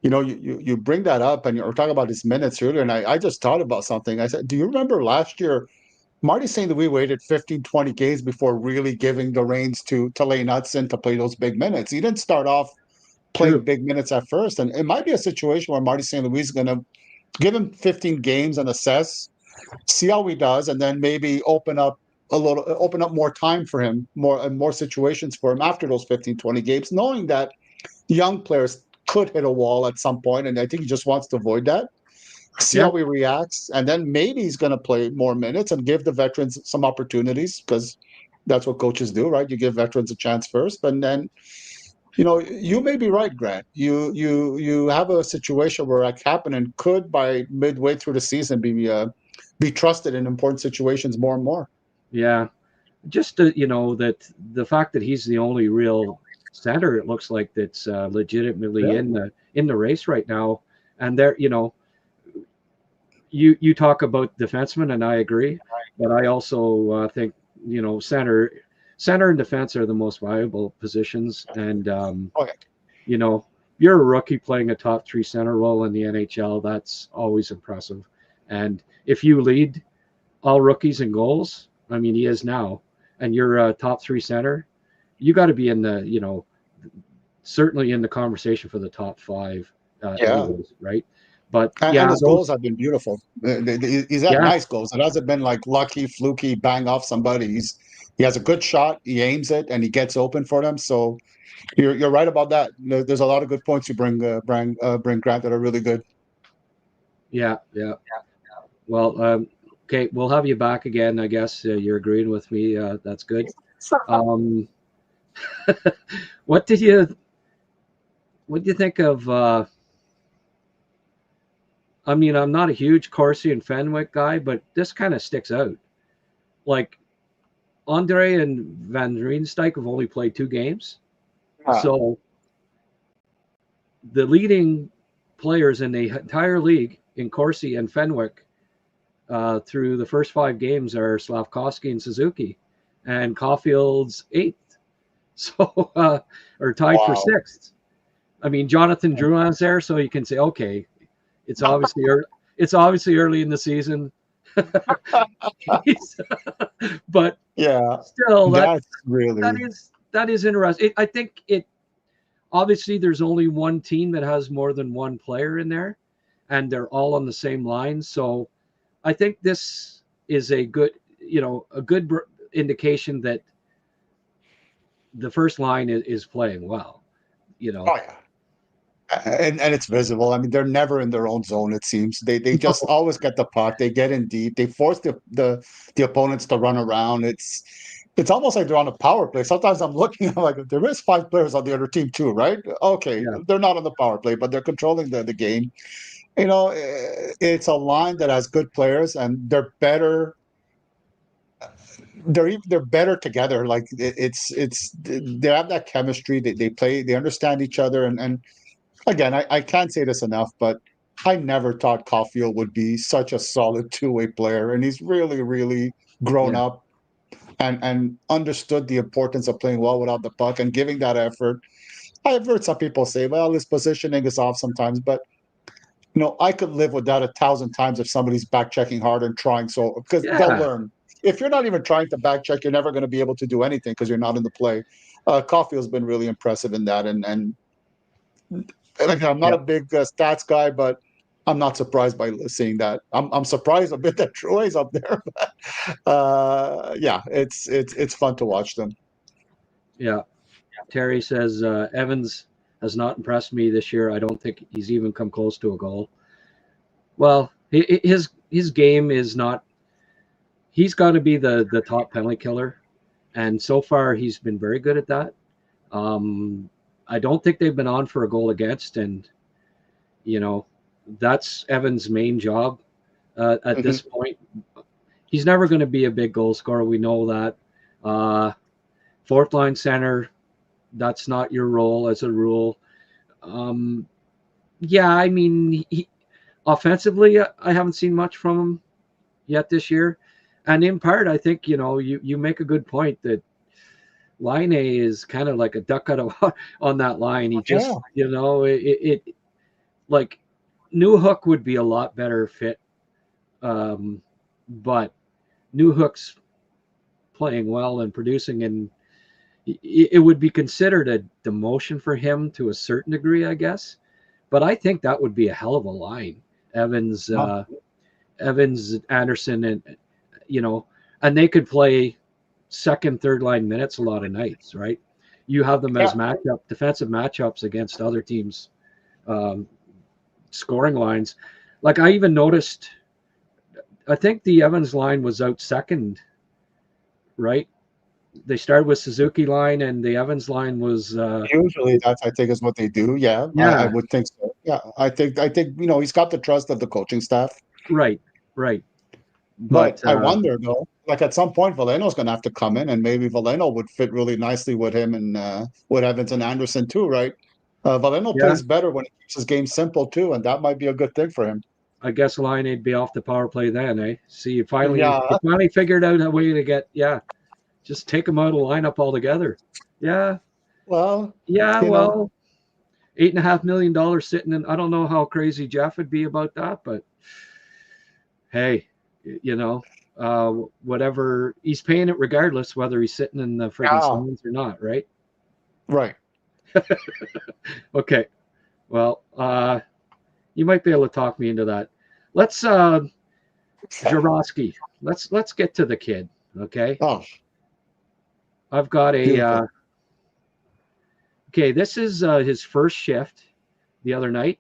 you bring that up, and you're talking about his minutes earlier, and I just thought about something. I said, do you remember last year? Marty St. Louis waited 15, 20 games before really giving the reins to Lane Hudson to play those big minutes. He didn't start off playing big minutes at first. And it might be a situation where Marty St. Louis is going to give him 15 games and assess, see how he does, and then maybe open up more time for him, more situations for him after those 15, 20 games, knowing that young players could hit a wall at some point, and I think he just wants to avoid that. See how he reacts, and then maybe he's going to play more minutes and give the veterans some opportunities, because that's what coaches do, right? You give veterans a chance first, and then you may be right, Grant. You have a situation where Kapanen could, by midway through the season, be trusted in important situations more and more. Yeah, just that the fact that he's the only real center, it looks like, that's legitimately in the race right now, and there, You talk about defensemen, and I agree, but I also think center and defense are the most valuable positions. And you're a rookie playing a top three center role in the NHL. That's always impressive. And if you lead all rookies in goals, I mean he is now, and you're a top three center, you got to be in the certainly in the conversation for the top five. Anyways, right? But and his goals have been beautiful. He's had nice goals. It hasn't been like lucky, fluky, bang off somebody. He has a good shot. He aims it, and he gets open for them. So you're right about that. There's a lot of good points you bring Grant, that are really good. Yeah. Well, okay, we'll have you back again. I guess you're agreeing with me. That's good. What did you think of? I mean, I'm not a huge Corsi and Fenwick guy, but this kind of sticks out. Like Andre and Van Riemsdyk have only played 2 games. So the leading players in the entire league in Corsi and Fenwick through the first 5 games are Slavkovsky and Suzuki, and Caulfield's 8th. So or tied for 6th. I mean, Jonathan Drouin's there, so you can say, okay, it's obviously early in the season. But still, that's really that is interesting. I think it obviously there's only one team that has more than one player in there, and they're all on the same line. So I think this is a good indication that the first line is playing well. Oh yeah. And it's visible. I mean, they're never in their own zone. It seems they just always get the puck. They get in deep. They force the opponents to run around. It's almost like they're on a power play. Sometimes I'm looking, I'm like, there is 5 players on the other team too, right? Okay, they're not on the power play, but they're controlling the game. It's a line that has good players, and they're better. They're better together. Like they have that chemistry. They play. They understand each other, and again, I can't say this enough, but I never thought Caulfield would be such a solid 2-way player, and he's really, really grown up and understood the importance of playing well without the puck and giving that effort. I've heard some people say, well, his positioning is off sometimes, but I could live with that 1,000 times if somebody's back checking hard and trying, so because they'll learn. If you're not even trying to back check, you're never going to be able to do anything because you're not in the play. Caulfield's been really impressive in that, and I'm not a big stats guy, but I'm not surprised by seeing that. I'm surprised a bit that Troy's up there, but it's fun to watch them. Yeah, Terry says Evans has not impressed me this year. I don't think he's even come close to a goal. Well, his game is not. He's got to be the top penalty killer, and so far he's been very good at that. I don't think they've been on for a goal against, and that's Evans' main job at this point. He's never going to be a big goal scorer. We know that. Fourth line center, that's not your role as a rule. I mean, offensively, I haven't seen much from him yet this year. And in part, I think, you make a good point that Line A is kind of like a duck out of water on that line. He just, like Newhook would be a lot better fit. But Newhook's playing well and producing, and it would be considered a demotion for him to a certain degree, I guess. But I think that would be a hell of a line. Evans, Anderson, and and they could play second, third line minutes a lot of nights, right? You have them as defensive matchups against other teams' scoring lines. Like I even noticed, I think the Evans line was out second, right? They started with Suzuki line, and the Evans line was usually that's I think is what they do. Yeah. I would think so. Yeah, I think he's got the trust of the coaching staff. Right. But I wonder though, like at some point Veleno's going to have to come in, and maybe Veleno would fit really nicely with him and with Evans and Anderson too, right? Veleno plays better when he keeps his game simple too, and that might be a good thing for him. I guess Line would be off the power play then, eh? See, you finally figured out a way to get just take him out of the lineup altogether. Yeah. Well. $8.5 million sitting in. I don't know how crazy Jeff would be about that, but hey, whatever, he's paying it regardless whether he's sitting in the friggin' Suns or not, right? Right. Okay. Well, you might be able to talk me into that. Let's Zharovsky. Let's get to the kid, okay? Oh. I've got a okay, this is his first shift the other night.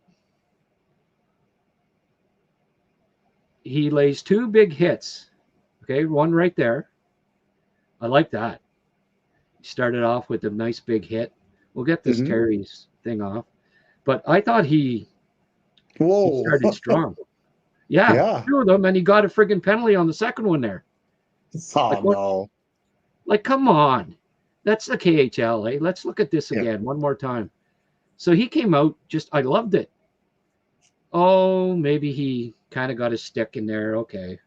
He lays 2 big hits. Okay, one right there. I like that. He started off with a nice big hit. We'll get this Terry's thing off. But I thought he started strong. Yeah. 2 of them, and he got a friggin' penalty on the second one there. Oh, Like, no. Like, come on. That's the KHL, eh? Let's look at this Yeah. again one more time. So he came out, I loved it. Oh, maybe he kind of got his stick in there. Okay.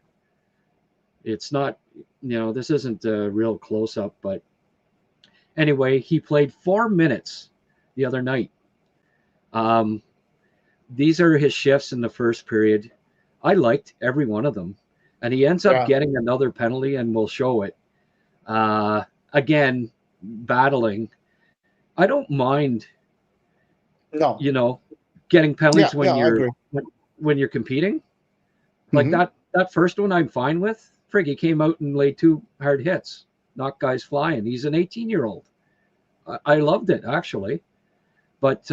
It's not, this isn't a real close-up, but anyway, he played 4 minutes the other night. These are his shifts in the first period. I liked every one of them. And he ends up getting another penalty, and we'll show it. Again, battling. I don't mind, getting penalties when you're competing. Like that first one I'm fine with. Frig, he came out and laid 2 hard hits, knocked guys flying. He's an 18-year-old. I loved it, actually. But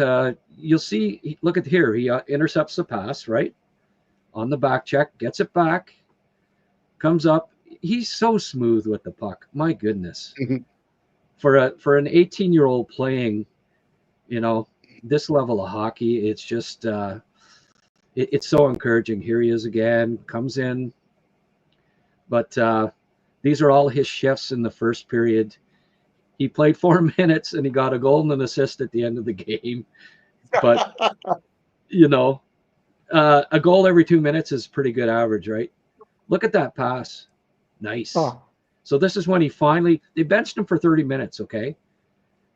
you'll see, look at here. He intercepts the pass, right? On the back check, gets it back, comes up. He's so smooth with the puck. My goodness. For an 18-year-old playing, this level of hockey, it's just it's so encouraging. Here he is again, comes in. But these are all his shifts in the first period. He played 4 minutes and he got a goal and an assist at the end of the game. But, a goal every 2 minutes is pretty good average, right? Look at that pass. Nice. Oh. So this is when they benched him for 30 minutes, okay?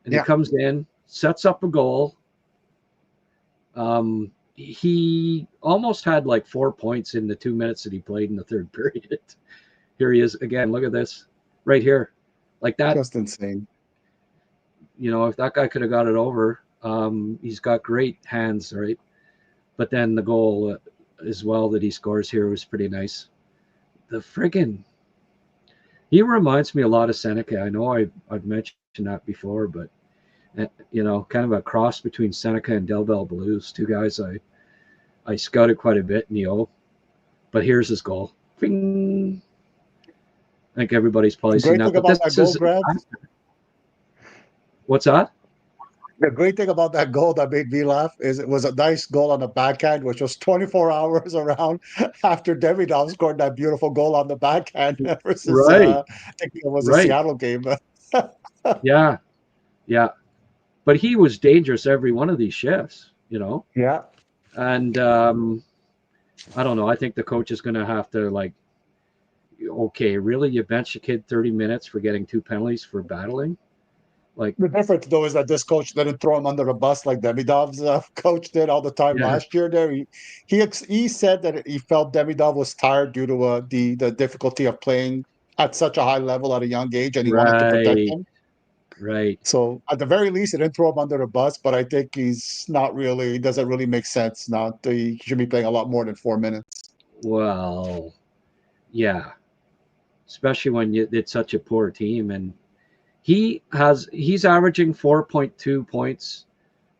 And he comes in, sets up a goal. He almost had like 4 points in the 2 minutes that he played in the third period. Here he is again. Look at this right here. Like that. Just insane. If that guy could have got it over, he's got great hands, right? But then the goal as well that he scores here was pretty nice. He reminds me a lot of Seneca. I know I've mentioned that before, but kind of a cross between Seneca and Del Bell Blues. 2 guys I scouted quite a bit in the O. But here's his goal. Bing. I think everybody's probably seen that. But this is what's that? The great thing about that goal that made me laugh is it was a nice goal on the backhand, which was 24 hours around after Demidov scored that beautiful goal on the backhand versus, I think it was a Seattle game. Yeah. But he was dangerous every one of these shifts, Yeah. And I don't know. I think the coach is going to have to okay, really? You bench a kid 30 minutes for getting 2 penalties for battling? Like, the difference, though, is that this coach didn't throw him under the bus like Demidov's coach did all the time last year. There, he said that he felt Demidov was tired due to the difficulty of playing at such a high level at a young age, and he wanted to protect him. Right. So at the very least, he didn't throw him under the bus, but I think it doesn't really make sense. He should be playing a lot more than 4 minutes. Well, yeah, especially when it's such a poor team, and he's averaging 4.2 points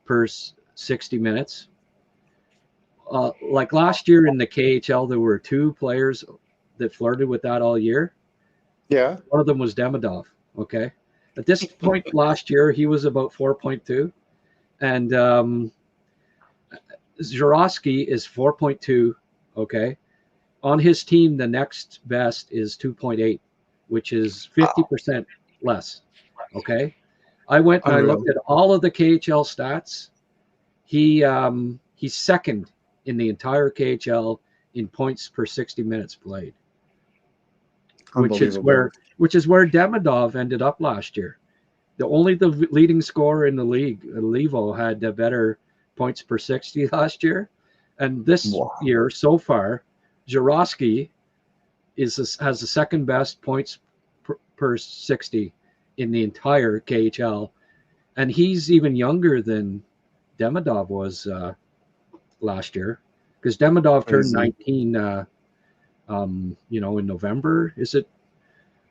per 60 minutes. Like last year in the KHL, there were 2 players that flirted with that all year. Yeah. One of them was Demidov. Okay. At this point last year, he was about 4.2. And Zharovsky is 4.2. Okay. On his team, the next best is 2.8, which is 50% less. Okay. I went and I looked at all of the KHL stats. He's second in the entire KHL in points per 60 minutes played, which is where Demidov ended up last year. The leading scorer in the league, Levo, had better points per 60 last year, and this year so far, Zharovsky has the second best points per 60 in the entire KHL, and he's even younger than Demidov was last year, because Demidov turned 19 in November.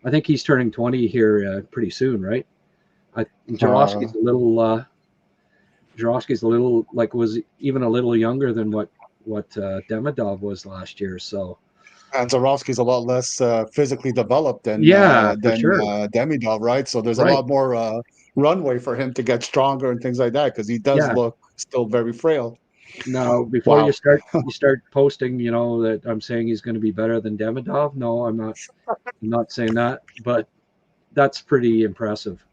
I think he's turning 20 here pretty soon, right? Zharovsky's was even a little younger than what Demidov was last year. So, and Zharovsky's a lot less physically developed than Demidov, right? So there's a lot more runway for him to get stronger and things like that, because he does look still very frail. Now, before Wow. you start posting, that I'm saying he's going to be better than Demidov. No, I'm not. I'm not saying that, but that's pretty impressive.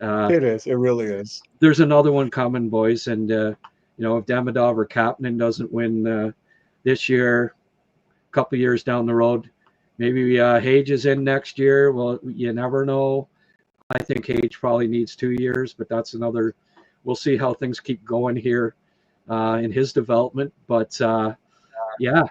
It is. It really is. There's another one coming, boys, and if Demidov or Kapanen doesn't win this year, a couple years down the road, maybe Hage is in next year. Well, you never know. I think Hage probably needs 2 years, but that's another. We'll see how things keep going here in his development. But yeah,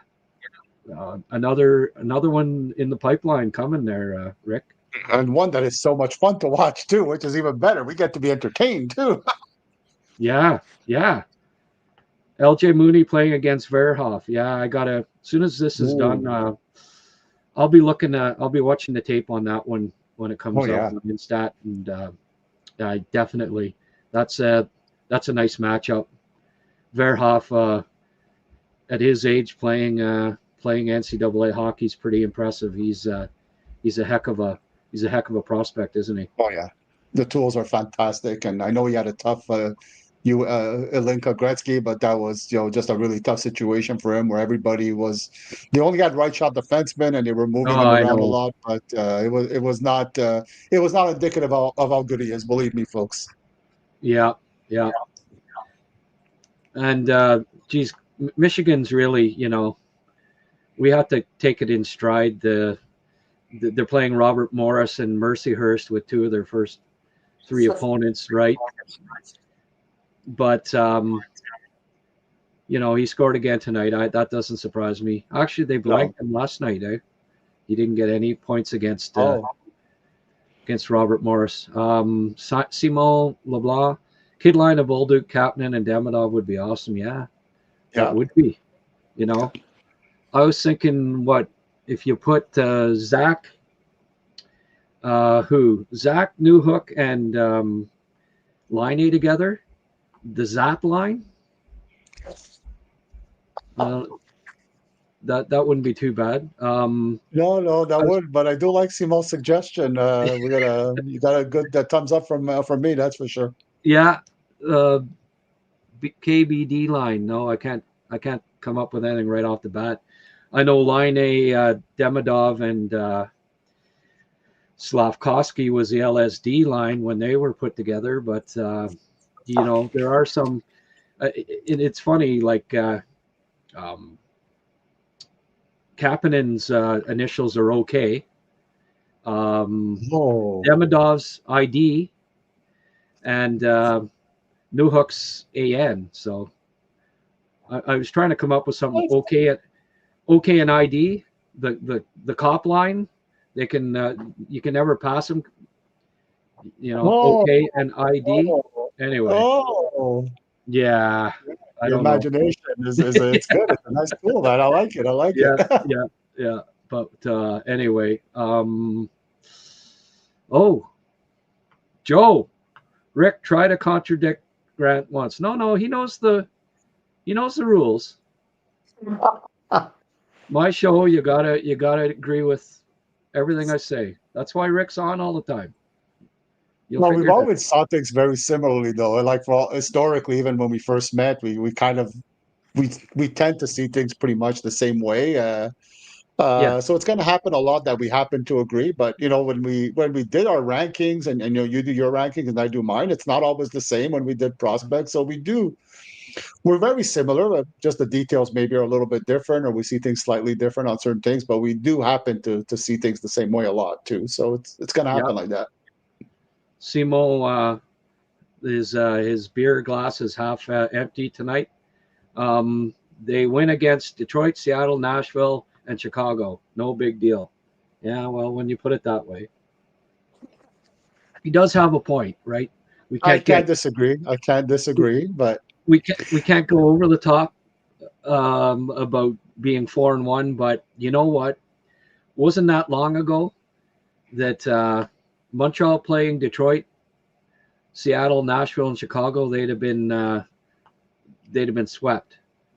another one in the pipeline coming there, Rick. And one that is so much fun to watch too, which is even better. We get to be entertained too. Yeah. LJ Mooney playing against Verhoff. Yeah, I gotta. As soon as this is done, I'll be watching the tape on that one when it comes out on Instat, and definitely that's a nice matchup. Verhoff at his age playing NCAA hockey is pretty impressive. He's a heck of a prospect, isn't he? Oh yeah, the tools are fantastic, and I know he had a tough Ilinka Gretzky, but that was just a really tough situation for him, where they only had right shot defensemen, and they were moving him around a lot. But it was not indicative of how good he is. Believe me, folks. Yeah. And geez, Michigan's really, we have to take it in stride. They're playing Robert Morris and Mercyhurst with two of their first 3 opponents, right? But he scored again tonight. That doesn't surprise me. Actually, they blanked him last night. He didn't get any points against Robert Morris. Simon LeBlanc, kid line of Bolduc, Kapanen, and Demidov would be awesome. Yeah, that would be. I was thinking, what if you put Zach Newhook and Line A together, the Zap line. That wouldn't be too bad. No, that would. But I do like Simon's suggestion. You got a good thumbs up from me. That's for sure. Yeah, KBD line. No, I can't come up with anything right off the bat. I know Line A, Demidov and Slavkovsky was the LSD line when they were put together, but there are some. It's funny, like Kapanen's initials are OK. Demidov's ID and Newhook's AN. So I was trying to come up with something OK and ID. The cop line, they can you can never pass them. OK and ID. Anyway. Yeah. Your imagination is it's good. It's a nice tool, man. I like it. Yeah. But anyway, Joe, Rick, try to contradict Grant once. No, he knows the rules. My show, you gotta agree with everything I say. That's why Rick's on all the time. We've always saw things very similarly, though. Like historically, even when we first met, we tend to see things pretty much the same way. So it's going to happen a lot that we happen to agree. But when we did our rankings, and you do your rankings and I do mine, it's not always the same when we did prospects. So we're very similar. Just the details maybe are a little bit different, or we see things slightly different on certain things. But we do happen to see things the same way a lot too. So it's going to happen like that. Simo, his beer glass is half empty tonight. They win against Detroit, Seattle, Nashville, and Chicago. No big deal. Yeah, well, when you put it that way. He does have a point, right? I can't disagree, but we can't go over the top about being 4-1, but you know what? Wasn't that long ago that Montreal playing Detroit, Seattle, Nashville, and Chicago, they'd have been swept,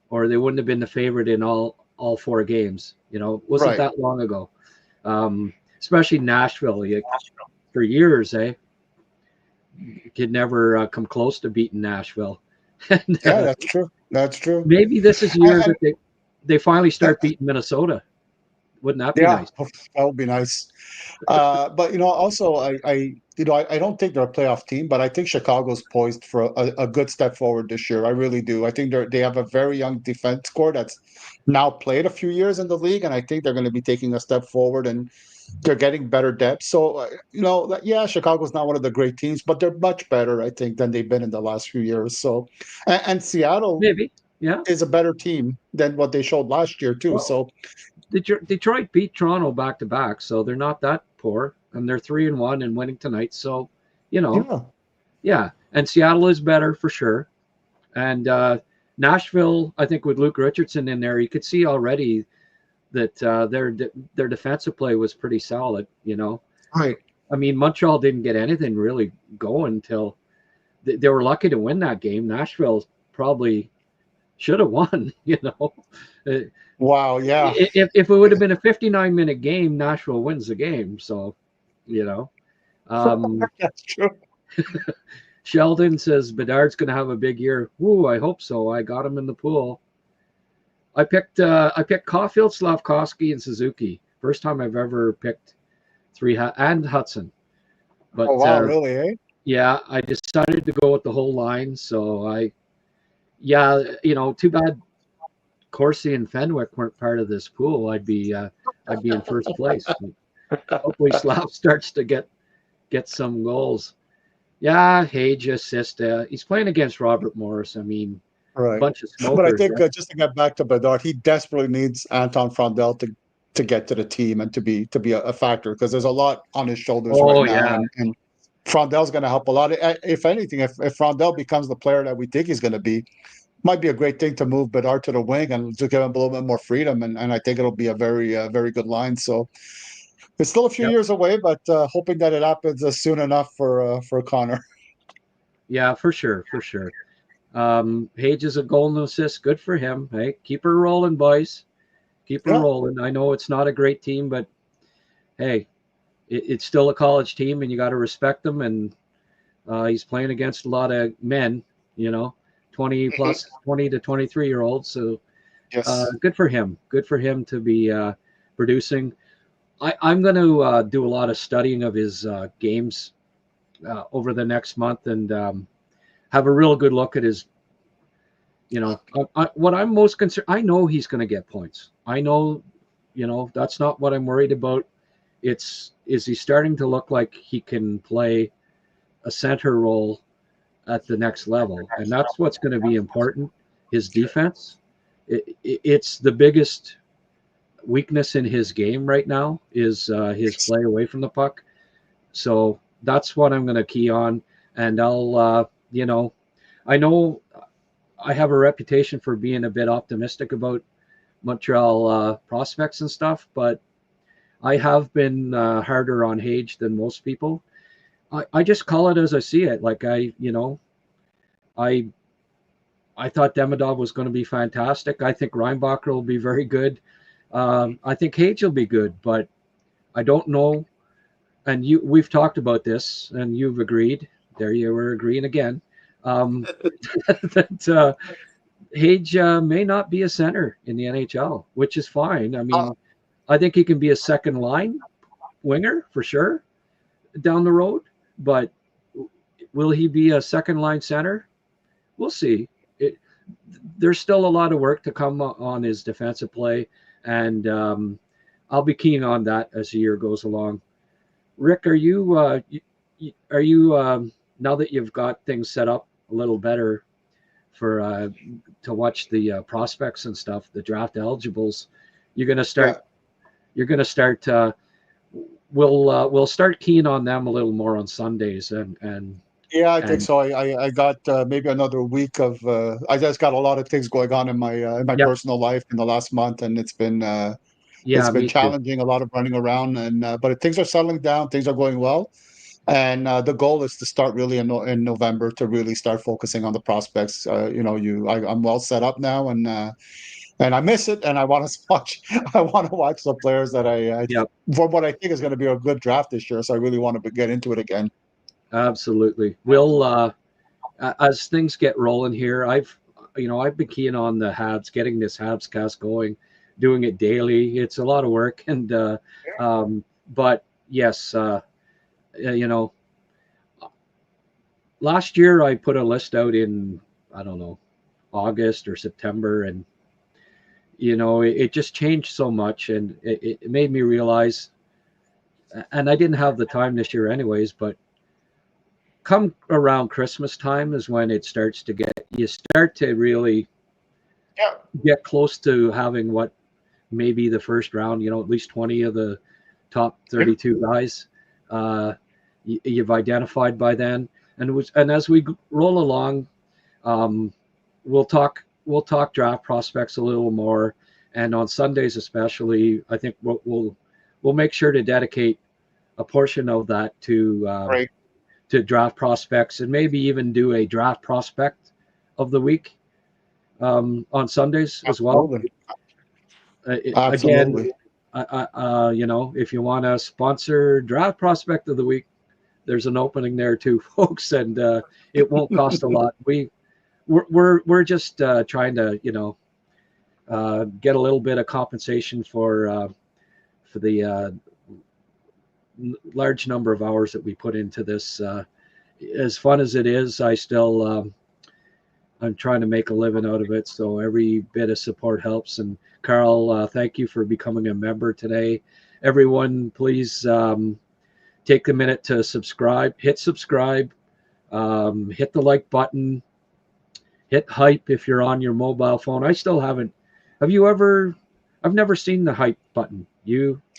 or they wouldn't have been the favorite in all 4 games. Wasn't that long ago. Especially Nashville, for years, could never come close to beating Nashville. Yeah, that's true. That's true. Maybe this is the year And, that they finally start beating Minnesota. Wouldn't that be yeah, nice? that would be nice. But also I don't think they're a playoff team, but I think Chicago's poised for a good step forward this year. I really do. I think they have a very young defense core that's now played a few years in the league, and I think they're going to be taking a step forward, and they're getting better depth. So yeah, Chicago's not one of the great teams, but they're much better, I think, than they've been in the last few years. So, and Seattle Maybe. Yeah. is a better team than what they showed last year too. Well, So Detroit beat Toronto back to back, so they're not that poor, and they're 3-1 and winning tonight. So, yeah, yeah. And Seattle is better for sure. And Nashville, I think with Luke Richardson in there, you could see already that their defensive play was pretty solid. right. I mean, Montreal didn't get anything really going until they were lucky to win that game. Nashville probably should have won. Wow, yeah. If it would have been a 59-minute game, Nashville wins the game. So, That's true. Sheldon says Bedard's going to have a big year. Ooh, I hope so. I got him in the pool. I picked Caulfield, Slafkovsky, and Suzuki. First time I've ever picked three, and Hudson. But Oh wow, really? Eh? yeah, I decided to go with the whole line. So too bad Corsi and Fenwick weren't part of this pool. I'd be in first place. Hopefully Slav starts to get some goals. Yeah, Hage assist. He's playing against Robert Morris. I mean, Right. a bunch of smokers. But I think right? just to get back to Bedard, he desperately needs Anton Frondel to get to the team and to be a factor, because there's a lot on his shoulders right now, yeah. and Frondel's going to help a lot. If anything, if Frondel becomes the player that we think he's going to be, might be a great thing to move Bedard to the wing and to give him a little bit more freedom, and I think it'll be a very good line. So it's still a few years away, but hoping that it happens soon enough for Connor. Yeah, for sure. Hage is a goal and assist. Good for him. Hey, keep her rolling, boys. Keep her rolling. I know it's not a great team, but hey, it's still a college team, and you got to respect them. And he's playing against a lot of men, 20 plus, 20 to 23-year-olds. So Yes. good for him. Good for him to be producing. I'm going to do a lot of studying of his games over the next month, and have a real good look at his, what I'm most concerned. I know he's going to get points. I know, that's not what I'm worried about. Is he starting to look like he can play a center role at the next level? And that's what's going to be important. His defense, it's the biggest weakness in his game right now is his play away from the puck. So that's what I'm going to key on. And I'll, I know I have a reputation for being a bit optimistic about Montreal prospects and stuff, but I have been harder on Hage than most people. I just call it as I see it. Like I thought Demidov was going to be fantastic. I think Reinbacher will be very good. I think Hage will be good, but I don't know. And we've talked about this, and you've agreed. There you were agreeing again. That Hage may not be a center in the NHL, which is fine. I mean, I think he can be a second line winger for sure down the road, but will he be a second line center? We'll see. There's still a lot of work to come on his defensive play, and I'll be keen on that as the year goes along. Rick, are you now that you've got things set up a little better for to watch the prospects and stuff, the draft eligibles, you're going to start. Yeah. You're going to start. We'll start keying on them a little more on Sundays and. Yeah, I think so. I got maybe another week of. I just got a lot of things going on in my personal life in the last month, and it's been challenging. A lot of running around, and but things are settling down. Things are going well, and the goal is to start really in November to really start focusing on the prospects. I'm well set up now, and I miss it, and I want to watch. I want to watch the players that from what I think is going to be a good draft this year. So I really want to get into it again. Absolutely. We'll as things get rolling here. I've been keen on the Habs, getting this HabsCast going, doing it daily. It's a lot of work, and but yes, last year I put a list out in, I don't know, August or September, and it just changed so much, and it made me realize, and I didn't have the time this year anyways, but come around Christmas time is when it starts to you start to really get close to having what maybe the first round, at least 20 of the top 32 guys you've identified by then. And as we roll along, we'll talk draft prospects a little more, and on Sundays especially, I think we'll make sure to dedicate a portion of that to draft prospects, and maybe even do a draft prospect of the week on Sundays as well. Absolutely. Again, if you want to sponsor draft prospect of the week, there's an opening there too, folks, and it won't cost a lot. We're just trying to get a little bit of compensation for the large number of hours that we put into this. As fun as it is, I still I'm trying to make a living out of it, so every bit of support helps. And Carl, thank you for becoming a member today. Everyone, please take a minute to subscribe. Hit subscribe. Hit the like button. Hit hype if you're on your mobile phone. I still haven't. Have you ever? I've never seen the hype button.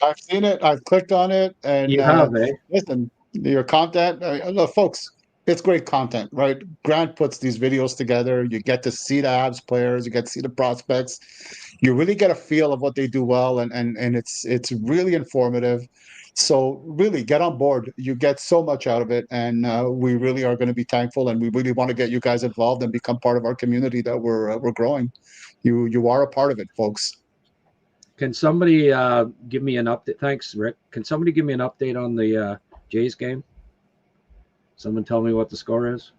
I've seen it. I've clicked on it, and you have, eh? Listen, your content, look, folks. It's great content, right? Grant puts these videos together. You get to see the Habs players. You get to see the prospects. You really get a feel of what they do well, and it's really informative. So really get on board. You get so much out of it, and we really are going to be thankful, and we really want to get you guys involved and become part of our community that we're growing. You are a part of it, folks. Can somebody give me an update? Thanks, Rick. Can somebody give me an update on the Jays game? Someone tell me what the score is.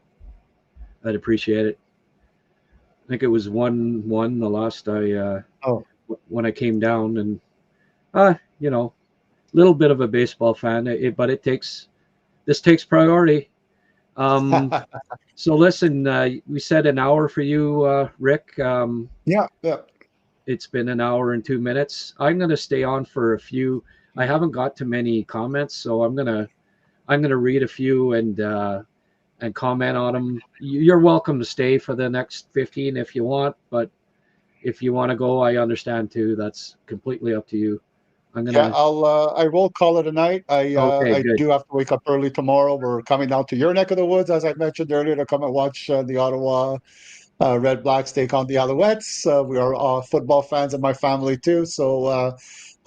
I'd appreciate it. I think it was 1-1 the last when I came down, and little bit of a baseball fan, but this takes priority. So listen, we said an hour for you, Rick. Yeah. It's been an hour and 2 minutes. I'm going to stay on for a few. I haven't got to many comments, so I'm gonna read a few and comment on them. You're welcome to stay for the next 15 if you want, but if you want to go, I understand too. That's completely up to you. I will call it a night. I do have to wake up early tomorrow. We're coming down to your neck of the woods, as I mentioned earlier, to come and watch the Ottawa Red Blacks take on the Alouettes. We are football fans in my family too, so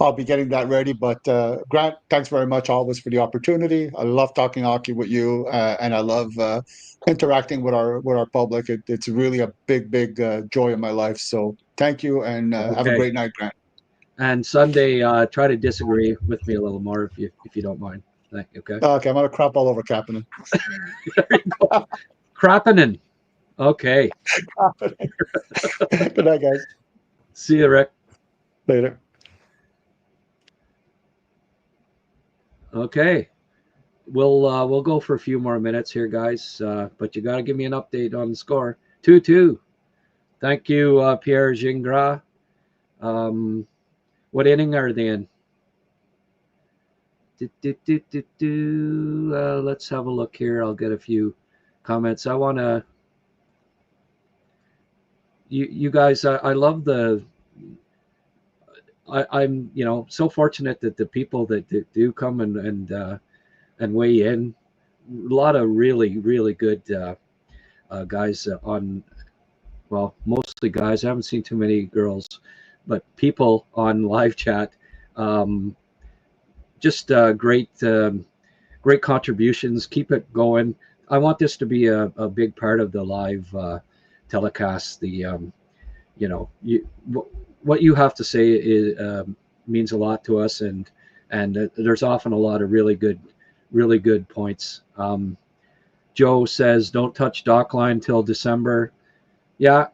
I'll be getting that ready. But Grant, thanks very much always for the opportunity. I love talking hockey with you, and I love interacting with our public. It's really a big joy in my life. So thank you, and have a great night, Grant. And Sunday, try to disagree with me a little more if you don't mind. Okay. Okay, I'm gonna crap all over Kapanen. There you go. Kapanen. Okay. Good night, guys. See you, Rick. Later. Okay. We'll go for a few more minutes here, guys. But you got to give me an update on the score. 2-2. Thank you, Pierre Gingras. What inning are they in? Let's have a look here. I'll get a few comments. I want to. You guys, I love the. I'm so fortunate that the people that do come and weigh in. A lot of really good guys on. Well, mostly guys. I haven't seen too many girls, but people on live chat. Just great contributions. Keep it going. I want this to be a big part of the live telecast. What you have to say means a lot to us, and there's often a lot of really good points. Joe says, "Don't touch dock line till December." Yeah,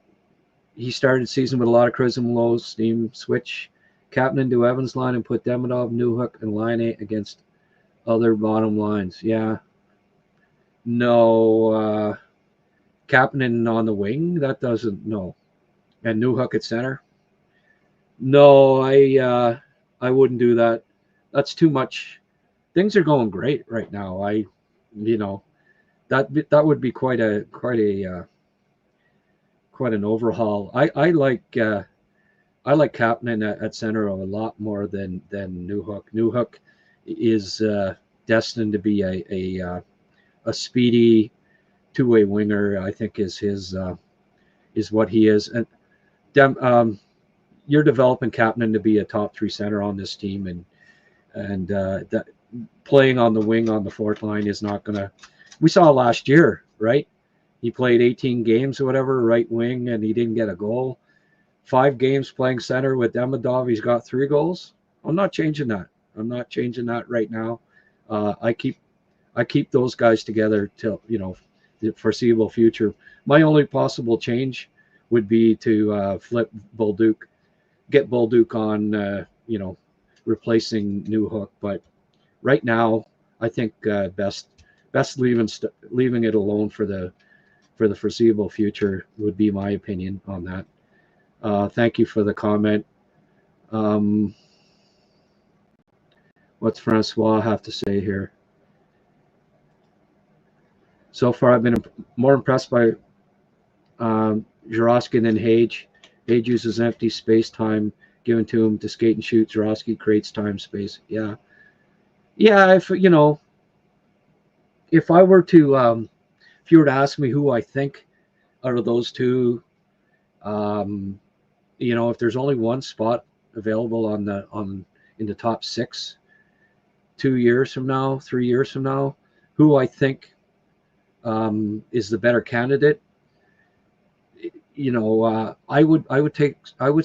he started season with a lot of charisma, low steam. Switch Kapanen to Evans line and put Demidov, Newhook, and Line 8 against other bottom lines. Yeah. No, Kapanen on the wing. That doesn't. No. And Newhook at center. No, I wouldn't do that. That's too much. Things are going great right now. That would be quite an overhaul. I like Kapanen at center a lot more than Newhook. Newhook is destined to be a speedy two-way winger. I think is what he is. And you're developing Kapanen to be a top 3 center on this team, and that playing on the wing on the fourth line is not going to. We saw last year, right? He played 18 games or whatever, right wing, and he didn't get a goal. 5 games playing center with Demidov, he's got 3 goals. I'm not changing that. I'm not changing that right now. I keep those guys together till the foreseeable future. My only possible change would be to flip Bolduc, get Bolduc on replacing Newhook. But right now, I think best leaving it alone for the foreseeable future would be my opinion on that. Thank you for the comment. What's Francois have to say here? So far, I've been more impressed by Zharovsky than Hage. Hage uses empty space time given to him to skate and shoot. Zharovsky creates time space. Yeah. If I were to, if you were to ask me who I think out of those two, if there's only one spot available in the top 6, 2 years from now, 3 years from now, who I think is the better candidate, I would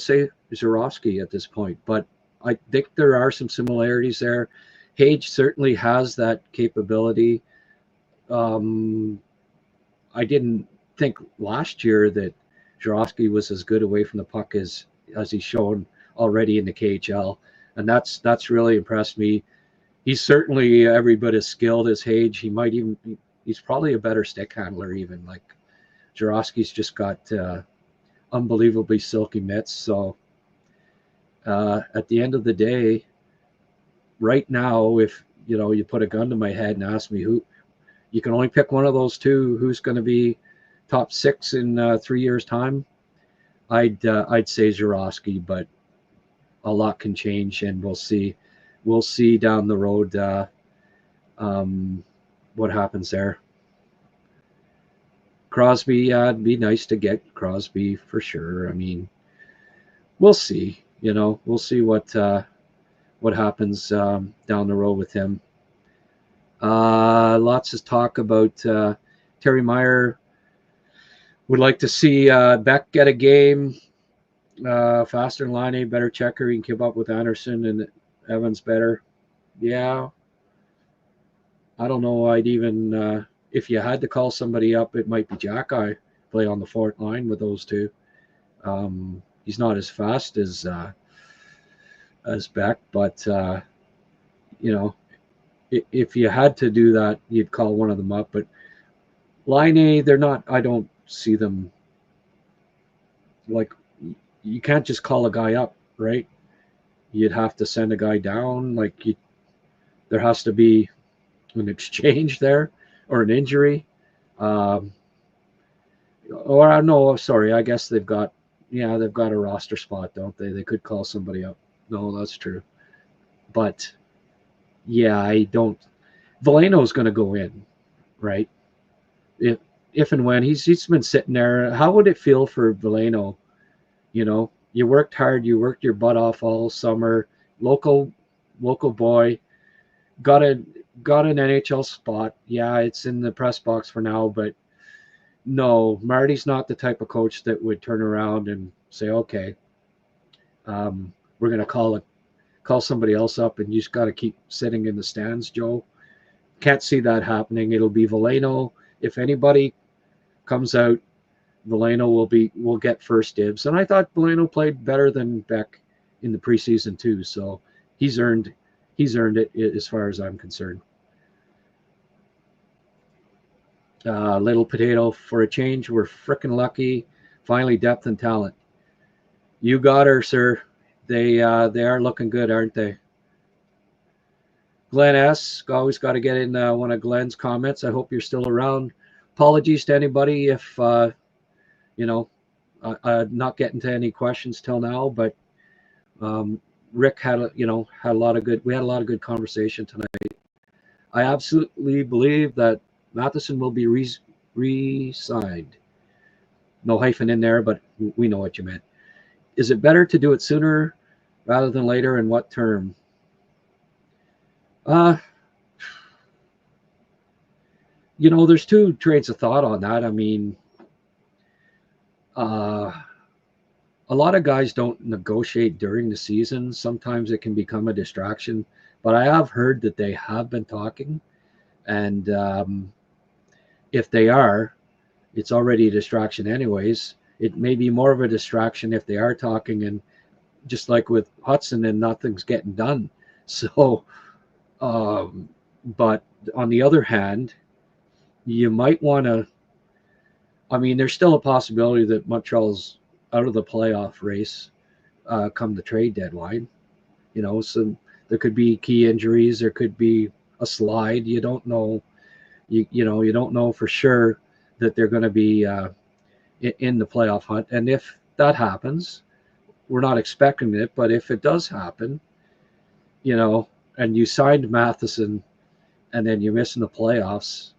say Zharovsky at this point, but I think there are some similarities there. Hage certainly has that capability. I didn't think last year that Zharovsky was as good away from the puck as he's shown already in the KHL, and that's really impressed me. He's certainly every bit as skilled as Hage. He's probably a better stick handler even. Like Zharovsky's just got unbelievably silky mitts. So at the end of the day, right now, if you put a gun to my head and ask me who, you can only pick one of those two, who's going to be top 6 in 3 years' time, I'd say Zharovsky, but a lot can change, and we'll see down the road what happens there. Crosby, it'd be nice to get Crosby for sure. I mean, we'll see. We'll see what happens down the road with him. Lots of talk about Terry Meyer would like to see Beck get a game faster than Line, better checker. He can keep up with Anderson and Evans better. Yeah. I don't know. I'd even, if you had to call somebody up, it might be Jackeye play on the fourth line with those two. He's not as fast as Beck, but if you had to do that, you'd call one of them up. But Line, they're not. I don't see them. Like, you can't just call a guy up, right? You'd have to send a guy down. There has to be an exchange there or an injury. Or no, sorry. I guess they've got a roster spot, don't they? They could call somebody up. No, that's true. But yeah, I don't. Veleno's going to go in, right? If and when he's been sitting there, how would it feel for Veleno? You worked hard, you worked your butt off all summer. Local boy, got an NHL spot. Yeah, it's in the press box for now, but no, Marty's not the type of coach that would turn around and say, okay, we're going to call somebody else up, and you just got to keep sitting in the stands, Joe. Can't see that happening. It'll be Veleno. If anybody comes out Veleno will get first dibs. And I thought Veleno played better than Beck in the preseason too. So he's earned it as far as I'm concerned. Little Potato, for a change, we're frickin' lucky. Finally, depth and talent. You got her, sir. They are looking good, aren't they? Glenn S. Always got to get in one of Glenn's comments. I hope you're still around. Apologies to anybody if not getting to any questions till now, but Rick had a lot of good conversation tonight. I absolutely believe that Matheson will be re-signed. No hyphen in there, but we know what you meant. Is it better to do it sooner rather than later, and what term? There's two trains of thought on that. I mean, a lot of guys don't negotiate during the season. Sometimes it can become a distraction, but I have heard that they have been talking, and if they are, it's already a distraction anyways. It may be more of a distraction if they are talking, and just like with Hudson, and nothing's getting done. So, but on the other hand, you might want to, there's still a possibility that Montreal's out of the playoff race come the trade deadline. So there could be key injuries, there could be a slide. You don't know. You don't know for sure that they're going to be in the playoff hunt. And if that happens, we're not expecting it, but if it does happen, and you signed Matheson and then you're missing the playoffs,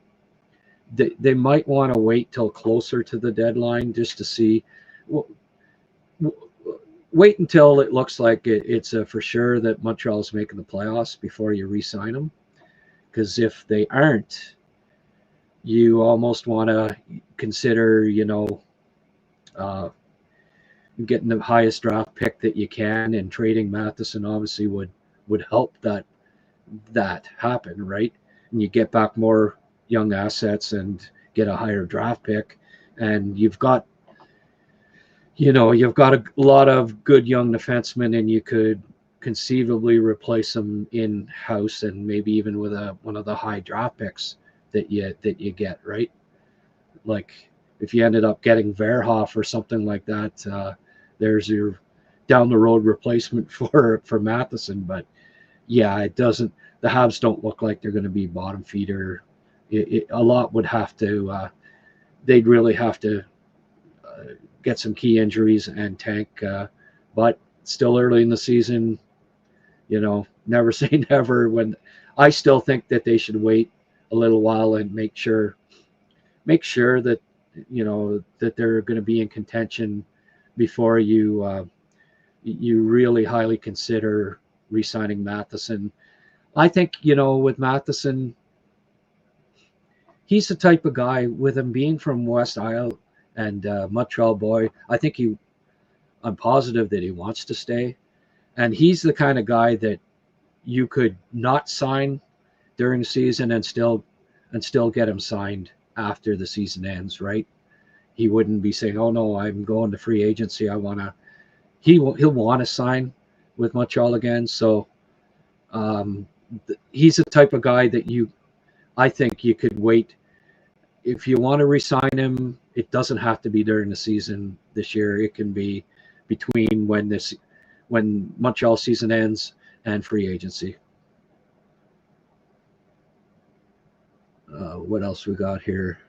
they might want to wait till closer to the deadline just to see. Wait until it looks like it's for sure that Montreal's making the playoffs before you re-sign them. Because if they aren't, you almost want to consider, getting the highest draft pick that you can, and trading Matheson obviously would help that happen, right? And you get back more young assets and get a higher draft pick, and you've got a lot of good young defensemen, and you could conceivably replace them in house, and maybe even with one of the high draft picks that you get, right? Like if you ended up getting Verhoff or something like that, there's your down the road replacement for Matheson. But yeah, it doesn't. The Habs don't look like they're going to be bottom feeder. A lot would have to. They'd really have to get some key injuries and tank. But still early in the season, never say never. When I still think that they should wait a little while and make sure that that they're going to be in contention before you really highly consider re-signing Matheson. I think with Matheson, he's the type of guy, with him being from West Isle and Montreal boy, I'm positive that he wants to stay, and he's the kind of guy that you could not sign during the season and still get him signed after the season ends, right? He wouldn't be saying, "Oh no, I'm going to free agency. He'll want to sign with Montreal again." So he's the type of guy that I think you could wait. If you want to re-sign him, it doesn't have to be during the season this year. It can be between when Montreal season ends and free agency. What else we got here?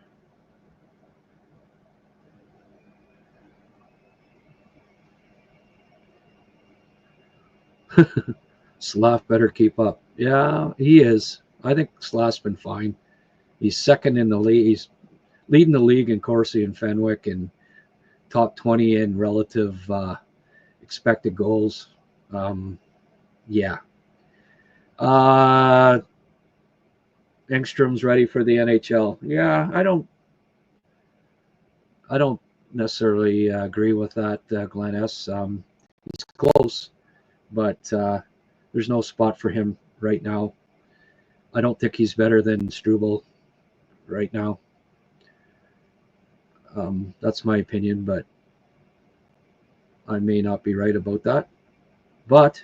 Slav better keep up. Yeah, he is. I think Slav's been fine. He's second in the league. He's leading the league in Corsi and Fenwick, and top 20 in relative expected goals. Yeah. Engstrom's ready for the NHL. Yeah, I don't necessarily agree with that, Glenn S. He's close, but there's no spot for him right now. I don't think he's better than Struble right now. That's my opinion, but I may not be right about that. But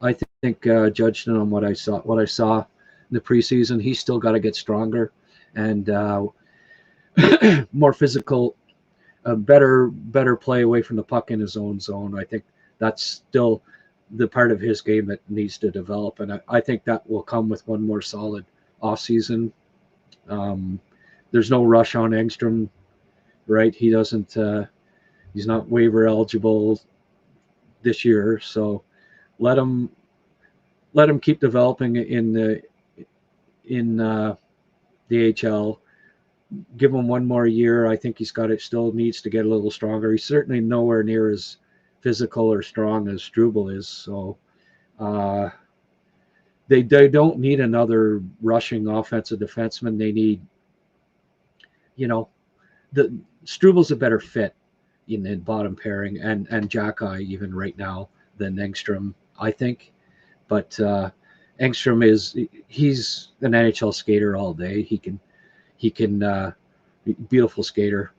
I think judging on what I saw in the preseason, he's still got to get stronger and more physical, better play away from the puck in his own zone. I think that's still the part of his game that needs to develop, and I think that will come with one more solid off season. There's no rush on Engstrom, right? He doesn't. He's not waiver eligible this year, so let him keep developing in the AHL. Give him one more year. I think still needs to get a little stronger. He's certainly nowhere near as physical or strong as Struble is. So they don't need another rushing offensive defenseman. They need, the Struble's a better fit in the bottom pairing and Jackeye even right now than Engstrom, I think. But Engstrom he's an NHL skater all day. He can beautiful skater,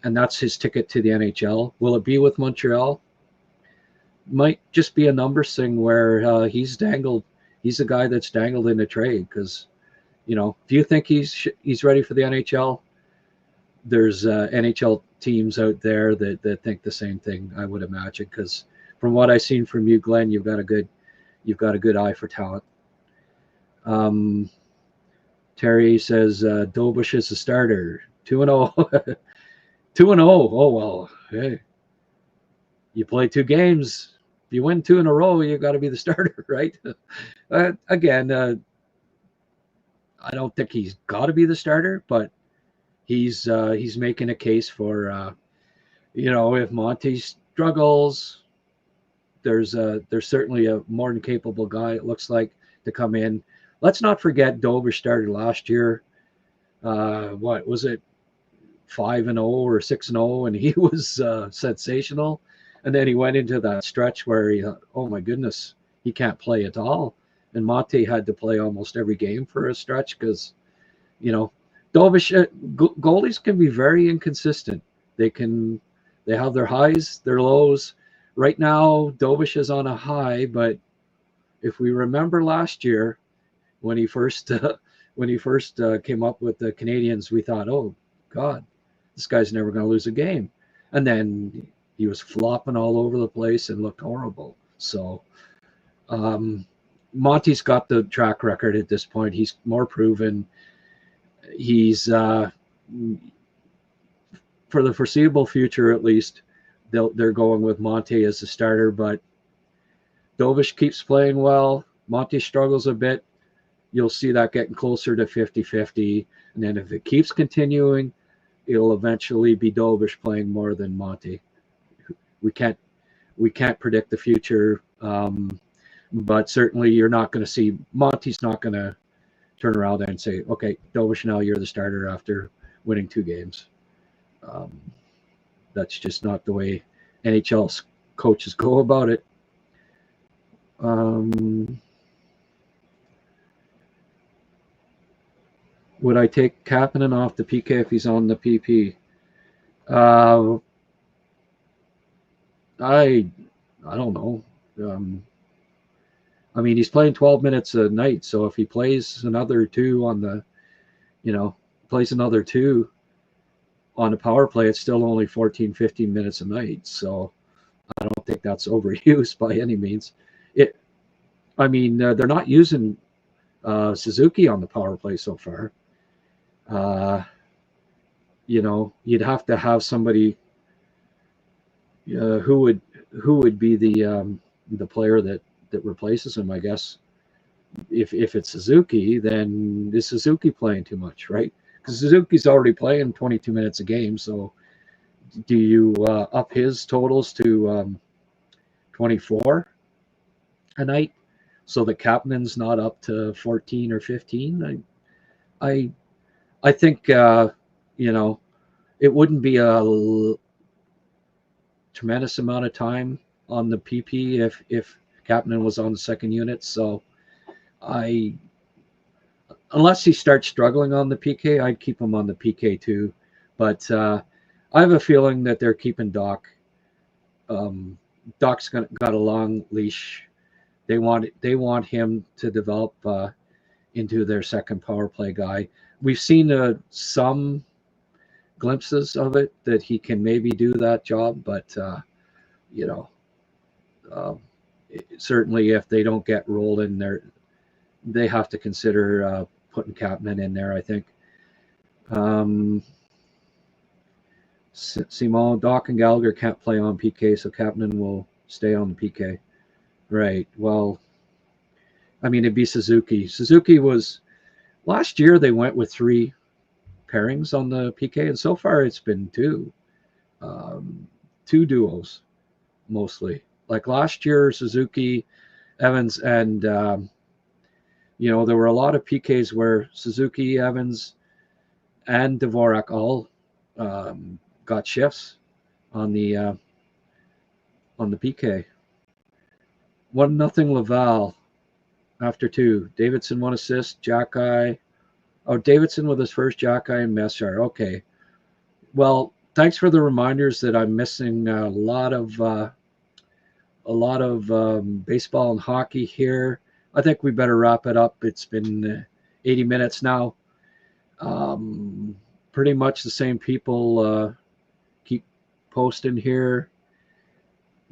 and that's his ticket to the NHL. Will it be with Montreal? Might just be a numbers thing where he's dangled. He's a guy that's dangled in a trade because, if you think he's ready for the NHL, there's NHL teams out there that think the same thing. I would imagine, because from what I've seen from you, Glenn, you've got a good eye for talent. Terry says Dobush is a starter. 2-0. 2-0. Oh well. Hey, you play 2 games. If you win 2 in a row, you got to be the starter, right? Again, I don't think he's got to be the starter, but he's making a case for if Monty struggles, there's certainly a more than capable guy, it looks like, to come in. Let's not forget Dobush started last year. What was it, 5-0 or 6-0, and he was sensational. And then he went into that stretch where he thought, oh my goodness, he can't play at all. And Monte had to play almost every game for a stretch because, Dobush goalies can be very inconsistent. They have their highs, their lows. Right now, Dobush is on a high, but if we remember last year, when he first came up with the Canadiens, we thought, oh God, this guy's never going to lose a game. And then he was flopping all over the place and looked horrible. So Monty's got the track record at this point. He's more proven. He's for the foreseeable future, at least, they're going with Monty as the starter. But Dobush keeps playing well. Monty struggles a bit. You'll see that getting closer to 50-50. And then if it keeps continuing, it'll eventually be Dobush playing more than Monty. We can't predict the future, but certainly you're not going to see Monty's not going to turn around and say, okay, Dobush, now you're the starter after winning 2 games. That's just not the way NHL coaches go about it. Would I take Kapanen off the PK if he's on the PP? I don't know. I mean, he's playing 12 minutes a night, so if he plays another 2 on the, plays another 2 on the power play, it's still only 14, 15 minutes a night. So I don't think that's overused by any means. They're not using Suzuki on the power play so far. You'd have to have somebody who would be the player that replaces him, I guess. If it's Suzuki, then is Suzuki playing too much, right? Because Suzuki's already playing 22 minutes a game. So do you up his totals to 24 a night so that Kapanen's not up to 14 or 15? I think it wouldn't be a tremendous amount of time on the PP if Kapanen was on the second unit. So unless he starts struggling on the PK, I'd keep him on the PK too. But I have a feeling that they're keeping Doc. Doc's got a long leash. They want him to develop into their second power play guy. We've seen some glimpses of it that he can maybe do that job, but you know, certainly if they don't get rolled in there, they have to consider putting Kapanen in there, I think. Simon, Doc and Gallagher can't play on PK, so Kapanen will stay on the PK. Right. Well, I mean, it'd be Suzuki. Suzuki was last year. They went with 3 pairings on the PK, and so far it's been 2 duos mostly. Like last year, Suzuki, Evans, and you know, there were a lot of PKs where Suzuki, Evans, and Dvorak all got shifts on the PK. 1-0 Laval after 2. Davidson 1 assist. Jack-Eye. Oh, Davidson with his first, Jack-Eye and Messar. Okay. Well, thanks for the reminders that I'm missing a lot of baseball and hockey here. I think we better wrap it up. It's been 80 minutes now. Pretty much the same people keep posting here.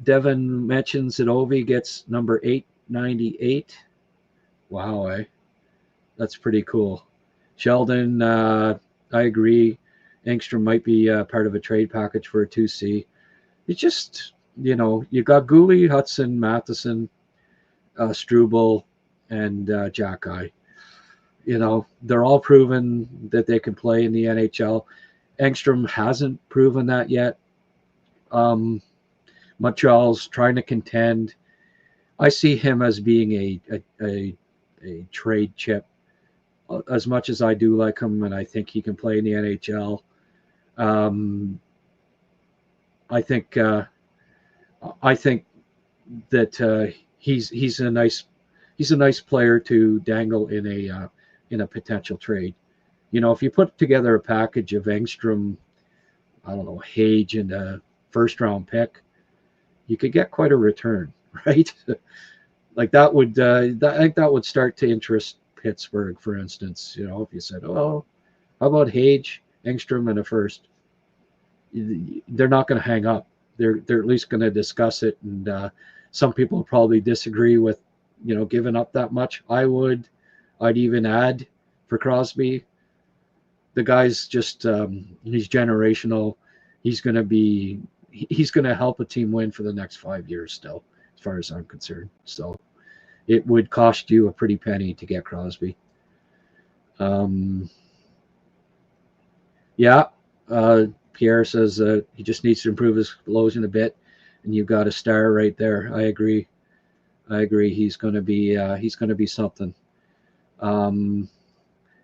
Devin mentions that Ovi gets number 898. Wow, that's pretty cool. Sheldon, I agree. Engstrom might be part of a trade package for a 2C. It's just, you know, you got Gooley, Hudson, Matheson, Struble, and Jack-Eye. You know, they're all proven that they can play in the NHL. Engstrom hasn't proven that yet. Montreal's trying to contend. I see him as being a trade chip. As much as I do like him, and I think he can play in the NHL. I think that he's a nice player to dangle in a potential trade. You know, if you put together a package of Engstrom, I don't know, Hage, and a first-round pick, you could get quite a return, right? Like that would, I think that would start to interest Pittsburgh, for instance. You know, if you said, "Oh, how about Hage, Engstrom, and a first?" They're not going to hang up. They're at least going to discuss it, and some people probably disagree with, you know, giving up that much. I would. I'd even add for Crosby. The guy's just he's generational. He's going to help a team win for the next 5 years still, as far as I'm concerned. So it would cost you a pretty penny to get Crosby. Pierre says he just needs to improve his explosion a bit, and you've got a star right there. I agree. He's going to be something.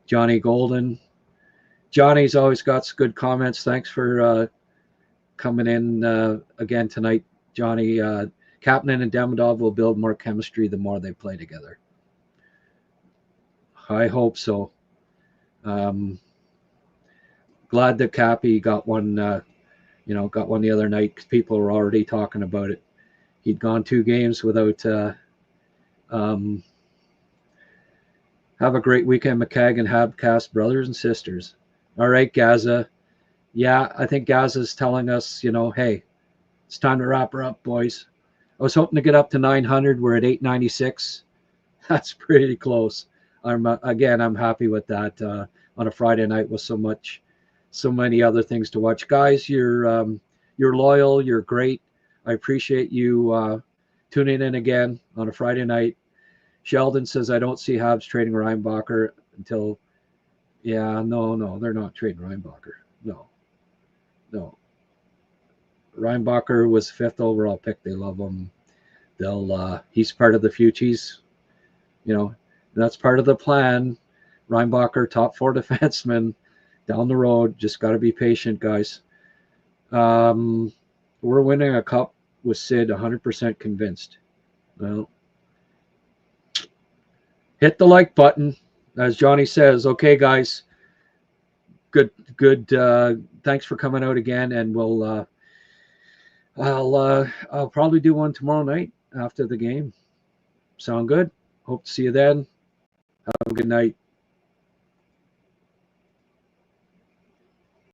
Johnny Golden. Johnny's always got some good comments. Thanks for coming in again tonight, Johnny. Kapanen and Demidov will build more chemistry the more they play together. I hope so. Glad that Cappy got one the other night, because people were already talking about it. He'd gone 2 games without. Have a great weekend, McCagg and HabsCast brothers and sisters. All right, Gaza. Yeah, I think Gaza's telling us, you know, hey, it's time to wrap her up, boys. I was hoping to get up to 900. We're at 896. That's pretty close. I'm happy with that on a Friday night with so many other things to watch. Guys, you're loyal. You're great. I appreciate you tuning in again on a Friday night. Sheldon says, I don't see Habs trading Reinbacher until. Yeah, no, they're not trading Reinbacher. No. Reinbacher was 5th overall pick. They love him. He's part of the Fugees. You know, that's part of the plan. Reinbacher, top 4 defenseman down the road. Just got to be patient, guys. We're winning a cup with Sid, 100% convinced. Well, hit the like button, as Johnny says. Okay, guys, Good. Thanks for coming out again, and I'll probably do one tomorrow night after the game. Sound good? Hope to see you then. Have a good night.